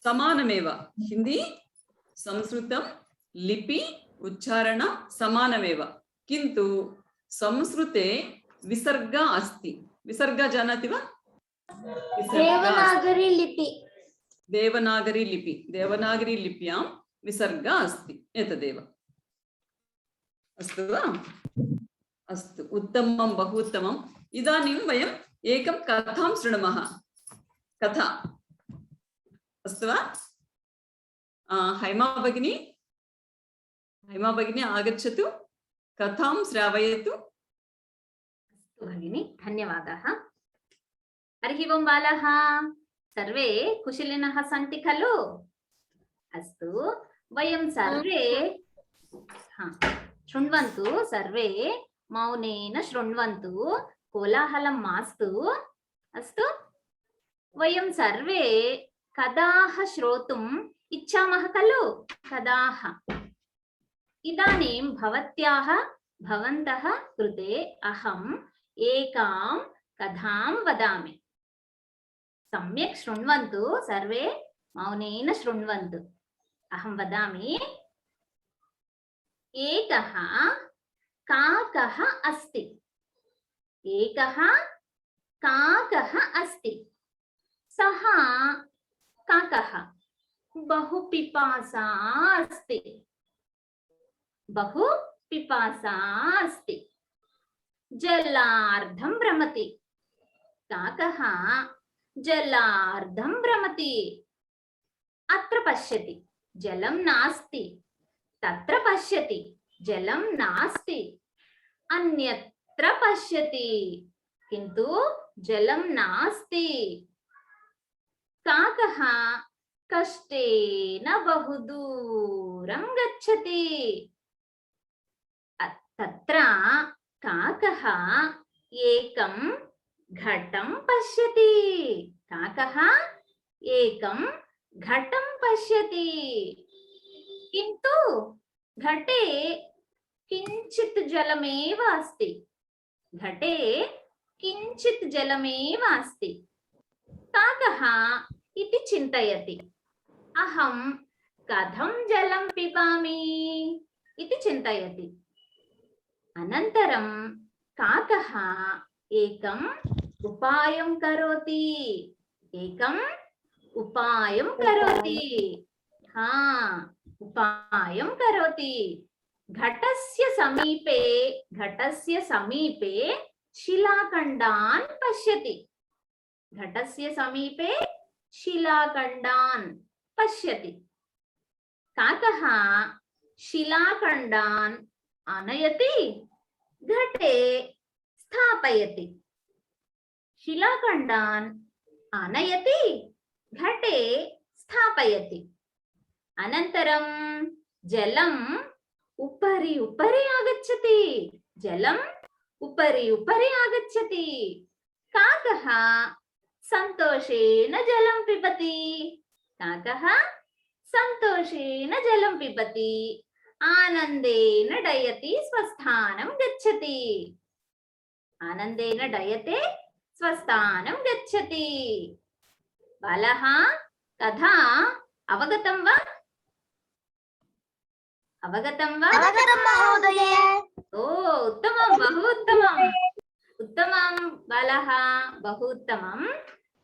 समानमेव। हिंदी संस्कृतं लिपि उच्चारण समानमेव, किन्तु संस्कृते विसर्ग अस्ति। विसर्ग जानाति वा? देवनागरी लिपि। देवनागरी लिपि, देवनागरी लिप्यां विसर्ग अस्ति, एतदेव। अस्तु वा? अस्तु, उत्तमं, बहु उत्तमम्। इदानीं वयम् एकं कथां शृणुमः। कथा अस्तु वा? हैमा भगिनी, हैमा भगिनी आगच्छतु, कथां श्रावयतु। अस्तु भगिनी, धन्यवादः। हरिः ओं बालाः, सर्वे कुशलिनः सन्ति खलु? अस्तु, वयं सर्वे शृण्वन्तु, सर्वे मौनेन शृण्वन्तु, कोलाहलं मास्तु। अस्तु, वयं सर्वे कथाः श्रोतुम् इच्छामः खलु कथाः। इदानीं भवत्याः भवन्तः कृते अहम् एकां कथां वदामि। सम्यक् शृण्वन्तु सर्वे, मौनेन शृण्वन्तु। अहं वदामि। एकः काकः अस्ति। एकः काकः अस्ति। सः काकः बहु पिपासा अस्ति। बहु पिपासा अस्ति। जलार्धं भ्रमति। काकः जलार्धं भ्रमति। अत्र पश्यति जलं नास्ति। तत्र पश्यति जलं नास्ति। अन्यत्र पश्यति किन्तु जलं नास्ति। काकः कष्टेन बहु दूरं गच्छति। तत्र काकः एकं घटं पश्यति। काकः एकं घटं पश्यति किन्तु घटे किञ्चित् जलमेव अस्ति। घटे किञ्चित् जलमेव अस्ति। काकः इति चिन्तयति, अहं कथं जलं पिबामि इति चिन्तयति। अनन्तरं काकः एकम् उपायं करोति। एकम् उपायं करोति। उपायं करोति। घटस्य समीपे शिलाखण्डान् पश्यति। घटस्य समीपे शिलाखण्डान् पश्यति। काकः शिलाखण्डान् आनयति, घटे स्थापयति। शिलाखण्डान् आनयति, घटे स्थापयति। अनन्तरं जलम् उपरि उपरि आगच्छति। जलम् उपरि उपरि आगच्छति। काकः सन्तोषेण जलं पिबति। काकः सन्तोषेण जलं पिबति। आनन्देन डयति, स्वस्थानं गच्छति। आनन्देन डयते, स्वस्थानं गच्छति। बालः कथा अवगतं वा? अवगतं वा? अवगतं महोदये। ओ उत्तमं, बहु उत्तमम्। उत्तमं बालः, बहु उत्तमं।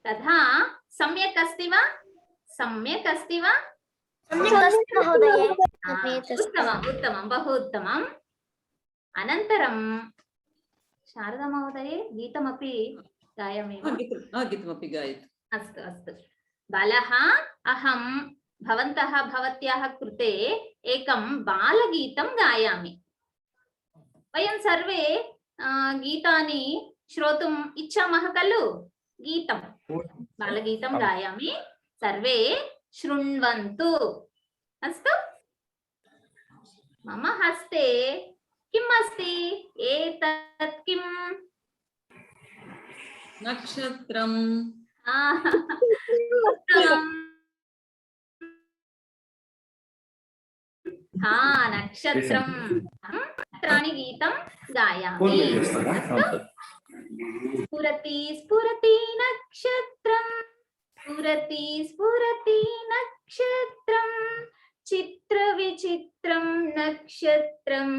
कथा सम्यक् अस्ति वा? सम्यक् अस्ति वा? उत्तमम् उत्तमं, बहु उत्तमम्। अनन्तरं शारदा महोदये गीतमपि गायामि वा? गीतमपि गायतु। अस्तु अस्तु बालः, अहं भवन्तः भवत्याः कृते एकं बालगीतं गायामि। वयं सर्वे गीतानि श्रोतुम् इच्छामः खलु? गीतं, बालगीतं गायामि, सर्वे शृण्वन्तु। अस्तु? मम हस्ते किम् अस्ति? एतत् किम्? नक्षत्रम्। नक्षत्रं। नक्षत्राणि गीतं गायामि। स्फुरति स्फुरति नक्षत्रं, स्फुरति स्फुरति नक्षत्रं, चित्रविचित्रं नक्षत्रं,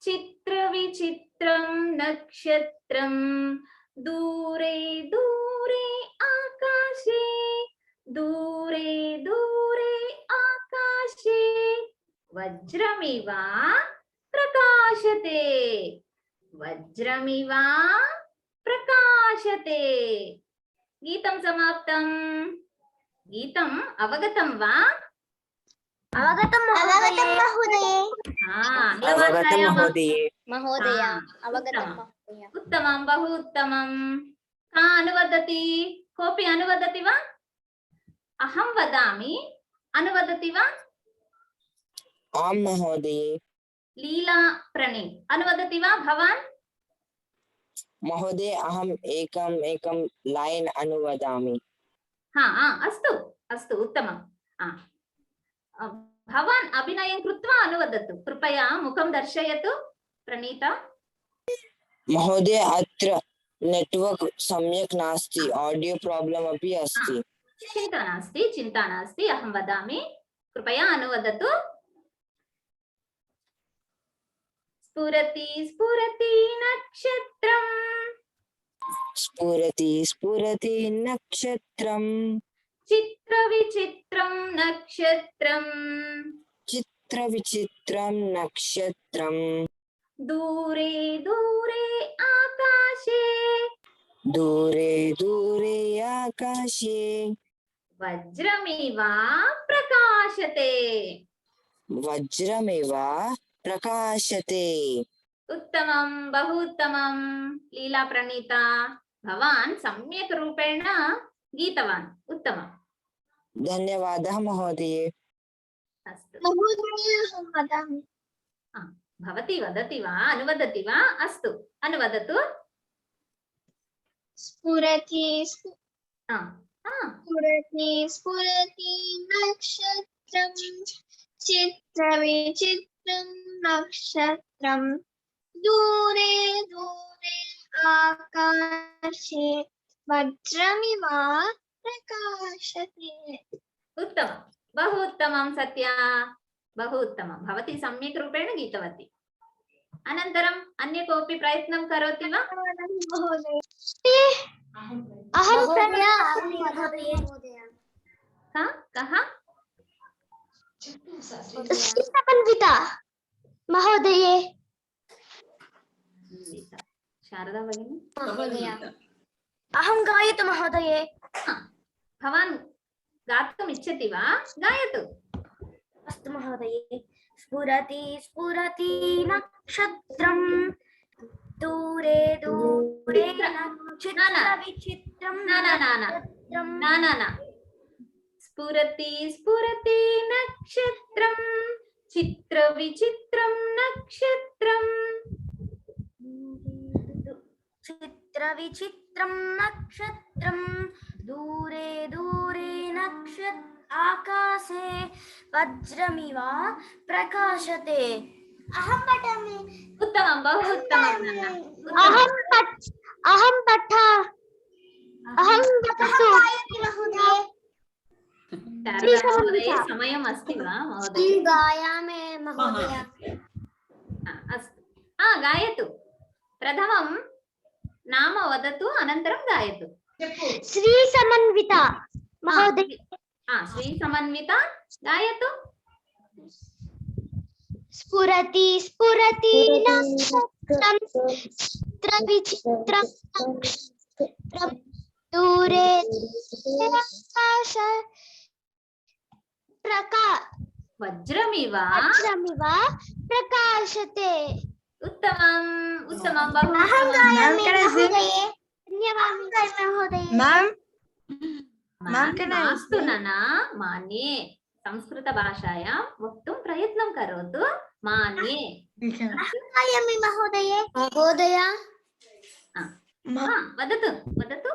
चित्रविचित्रं नक्षत्रं। दूरे दूरे आकाशे, दूरे दूरे आकाशे, वज्रमिव प्रकाशते, वज्रमिव प्रकाशते। गीतं समाप्तं। गीतम् अवगतं वा? अवगतं महोदये। महोदय उत्तमं, बहु उत्तमं। का अनुवदति? कोऽपि अनुवदति वा? अहं वदामि, अनुवदति वा? आं महोदये। लीला प्रणीत् अनुवदति वा भवान्? महोदय, अहम् एकं लैन् अनुवदामि। अस्तु अस्तु, उत्तमं। भवान् अभिनयं कृत्वा अनुवदतु। कृपया मुखं दर्शयतु प्रणीता। महोदय अत्र नेटवर्क सम्यक् नास्ति, ऑडियो प्रॉब्लम अपि अस्ति। चिंता नास्ति अहं वदामि, कृपया अनुवदतु। स्फुरति स्फुरति नक्षत्रम्, स्फुरति स्फुरति नक्षत्रम्, चित्रविचित्रं नक्षत्रम्, चित्रविचित्रं नक्षत्रम्, दूरे दूरे आकाशे, दूरे दूरे आकाशे, वज्रमिव प्रकाशते। वज्रमिव प्रकाशते। उत्तमं, बहु उत्तमं। लीला प्रणीता, भवान् सम्यक् रूपेण गीतवान्, उत्तमं। धन्यवादः महोदय। अस्तु, महोदय अहं वदामि। भवती वदति वा, अनुवदति वा? अस्तु, अनुवदतु। स्फुरति हा, स्फुरति स्फुरति नक्षत्रं, चित्रविचित्रं नक्षत्रं, दूरे दूरे आकाशे, वज्रमिव प्रकाशते। उत्तमं, बहु उत्तमं सत्या, बहु उत्तमं। भवती सम्यक् रूपेण गीतवती। अनन्तरम् अन्य कोऽपि प्रयत्नं करोति वा? अहं कः? समन्विता महोदये। शारदा भगिनी, अहं गायतु महोदये। भवान् गातुम् इच्छति वा? गायतु। अस्तु महोदये। स्फुरति स्फुरति नक्षत्रं, दूरे दूरे चित्रविचित्रं न स्फुरति स्फुरति नक्षत्रं, चित्रविचित्रं नक्षत्रं, चित्रविचित्रं नक्षत्रं, दूरे दूरे आकाशे, वज्रमिव प्रकाशते। अहं पठामि। उत्तमं, बहु उत्तमं। अहं महोदय, समयम् अस्ति वा महोदय? गायामि महोदय। अस्तु, गायतु। प्रथमं नाम वदतु, अनन्तरं गायतु। श्री समन्विता महोदय। श्री समन्विता, गायतु। स्फुरति स्फुरति नक्षत्रं, चित्रविचित्रं नक्षत्रं, दूरे आकाश, वज्रमिव प्रकाशते। उत्तमं, उत्तमं, बहु अहं गायामि महोदये। धन्यवादः। मास्तु नना, मान्ये। संस्कृतभाषायां वक्तुं प्रयत्नं करोतु, मान्ये। गायामि महोदये। महोदय वदतु, वदतु।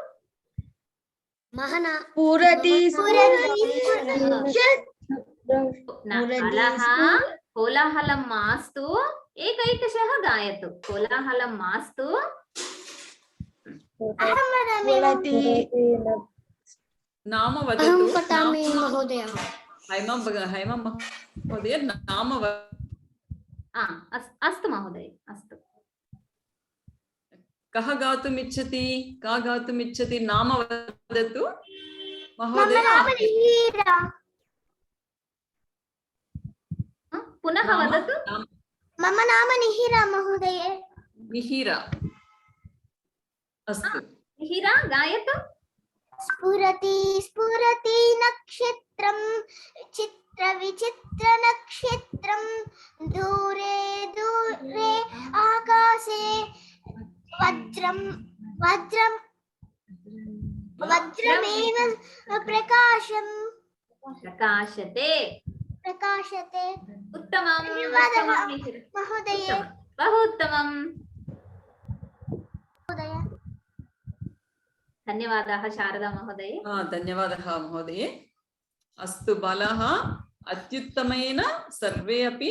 कोलाहलं मास्तु, एकैकशः गायतु। कोलाहलं मास्तु। नाम वदतु। महोदय। हैमा महोदय, नाम अस्तु महोदय, अस्तु। कः गातुम् इच्छति? का गातुम् इच्छति? नाम वदतु महोदय। पुनः वदतु। मम नाम निहिरा महोदय। मिहिरा, अस्तु। मिहिरा, गायतु। स्फुरति स्फुरति नक्षत्रं, चित्रविचित्र नक्षत्रं, दूरे दूरे आकाशे, वज्रमेव प्रकाशते। उत्तमं, महोदय। बहु उत्तमं। धन्यवादाः शारदा महोदय। धन्यवादः महोदये। अस्तु बालाः, अत्युत्तमेन सर्वे अपि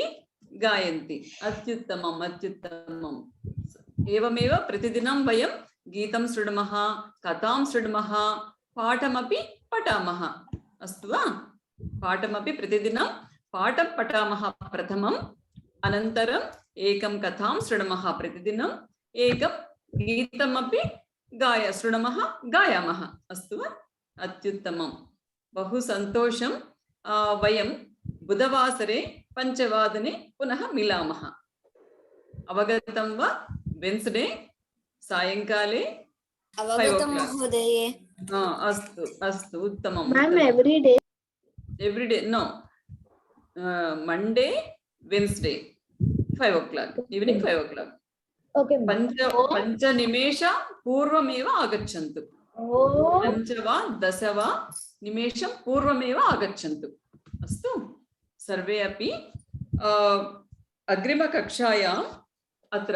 गायन्ति। अत्युत्तमम् अत्युत्तमम्। एवमेव प्रतिदिनं वयं गीतं शृणुमः, कथां शृणुमः, पाठमपि पठामः। अस्तु वा? पाठमपि प्रतिदिनं पाठं पठामः प्रथमम्, अनन्तरम् एकं कथां शृणुमः प्रतिदिनम्, एकं गीतमपि शृणुमः, गायामः। अस्तु वा? अत्युत्तमं। बहु सन्तोषं। वयं बुधवासरे 5:00 पुनः मिलामः। अवगतं वा? वेन्स्डे सायङ्काले 5 o'clock. अस्तु अस्तु, उत्तमम्। Every day no, Monday Wednesday 5 o'clock, evening 5 o'clock. पञ्च निमेष पूर्वमेव आगच्छन्तु। 5 वा 10 वा निमेषं पूर्वमेव आगच्छन्तु। अस्तु, सर्वे अपि अग्रिमकक्षायाम् अत्र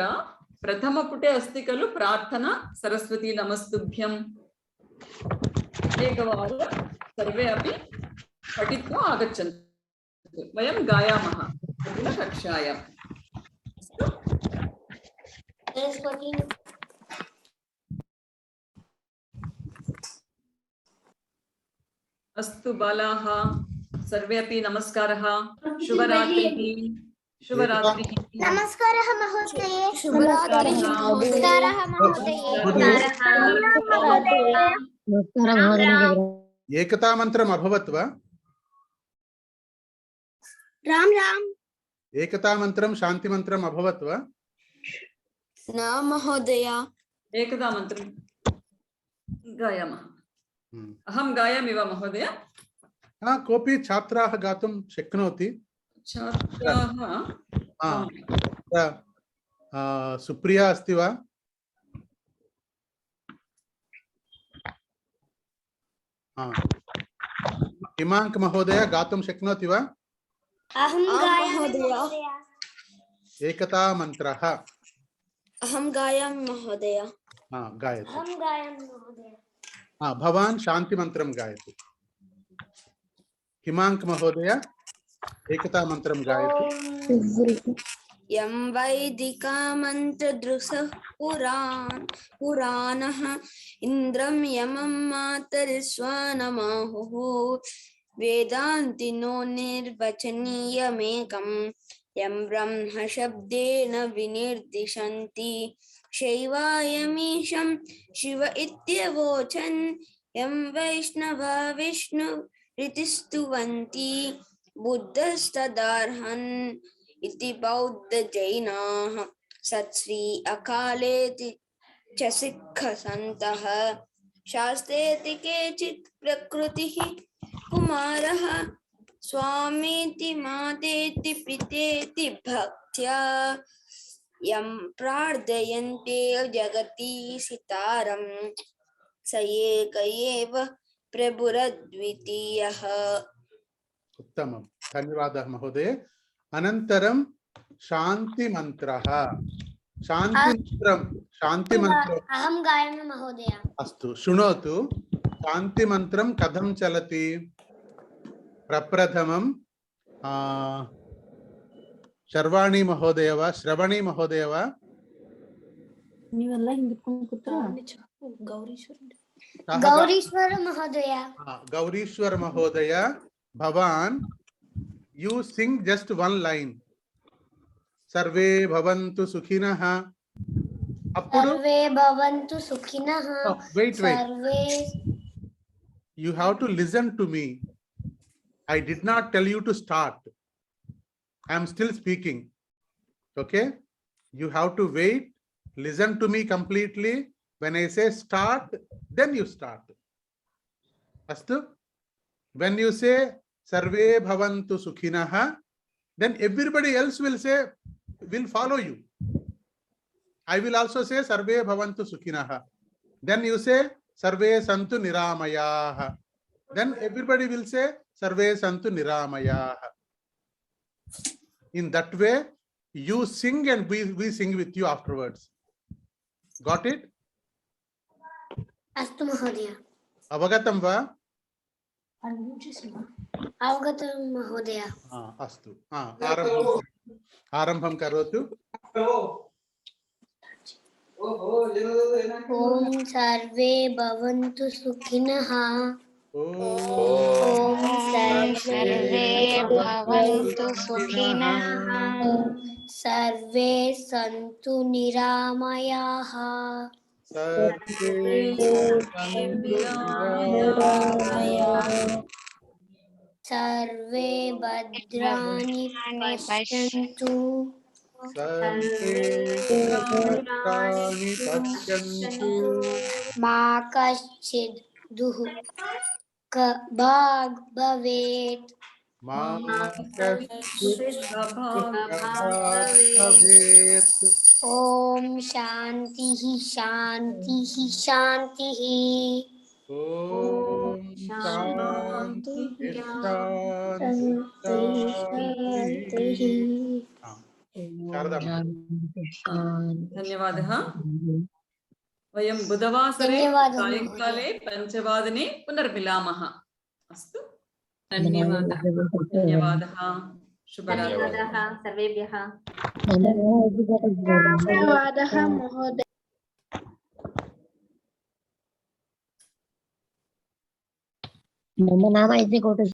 प्रथमपुटे अस्ति खलु प्रार्थना, सरस्वती नमस्तुभ्यम्। एकवारं सर्वे अपि पठित्वा आगच्छन्तु। वयं गायामः अग्रिमकक्षायाम्। अस्तु बालाः, सर्वे अपि नमस्कारः। शुभरात्रिः। शुभरात्रिः। नमस्कारः महोदये। शुभरात्रिः नमस्कारः महोदये। एकता मन्त्रम् अभवत् वा? राम राम। एकता मन्त्रं शान्ति मन्त्रम् अभवत् वा? न महोदय। एकदा मन्त्रं गायामः। अहं गायामि वा महोदय? कोऽपि छात्राः गातुं शक्नोति। छात्राः सुप्रिया अस्ति वा? हिमाङ्क महोदय गातुं शक्नोति वा? अहं गायामि। एकता मन्त्रः। अहं गायामि महोदय। गायतु। अहं गायामि महोदय। भवान् शान्ति मन्त्रं गायतु। हिमाङ्क महोदय एकता मन्त्रं गायतु। यं वैदिका मन्त्रदृशः पुराणः इन्द्रं यमं मातरिस्वानमाहुः वेदान्तिनो निर्वचनीयमेकं यं ब्रह्म शब्देन विनिर्दिशन्ति शैवायमीशं शिव इत्यवोचन् यं वैष्णवा विष्णुरिति स्तुवन्ति बुद्धस्तदार्हन् इति बौद्धजैनाः सत्श्री अकालेति च सिक्खसन्तः शास्त्रेति केचित् प्रकृतिः कुमारः स्वामीति मातेति पितेति भक्त्या यं प्रार्थयन्ते जगति सितारं स एक एव प्रभुरद्वितीयः। उत्तमं, धन्यवादः महोदय। अनन्तरं शान्ति मन्त्रः। शान्ति मन्त्रम् अहं गायामि महोदय। अस्तु, शृणोतु। शान्ति मन्त्रं कथं चलति? प्रप्रथमं शर्वाणी महोदय वा श्रवणी महोदय वा? गौरीश्वर महोदय। गौरीश्वर महोदय, भवान् you sing just one line. सर्वे भवन्तु सुखिनः। सर्वे भवन्तु सुखिनः। Wait. You have to listen to me. I did not tell you to start. I am still speaking. Okay? You have to wait. Listen to me completely. When I say start, then you start. Astu? When you say Sarve bhavantu sukhinah, then everybody else will follow you. I will also say Sarve bhavantu sukhinah. Then you say Sarve santu niramayah. Then everybody will say Sarve santu niramayah. In that way, you sing and we sing with you afterwards. Got it? Astu Mahodaya. Avagatam va? अवगतं महोदय। अस्तु आरम्भं करोतु। ॐ सर्वे भवन्तु सुखिनः। ॐ सर्वे भवन्तु सुखिनः। सर्वे सन्तु निरामयाः। सर्वे भद्राणि पश्यन्तु। मा कश्चित् दुःखभाग् भवेत्। ॐ शान्तिः शान्तिः शान्तिः। धन्यवादः। वयं बुधवासरे धन्यवादः सायङ्काले 5:00 पुनर्मिलामः। अस्तु, धन्यवादः। धन्यवादः। शुभरात्रिः। धन्यवादः सर्वेभ्यः। धन्यवादः महोदय। मम नाम इति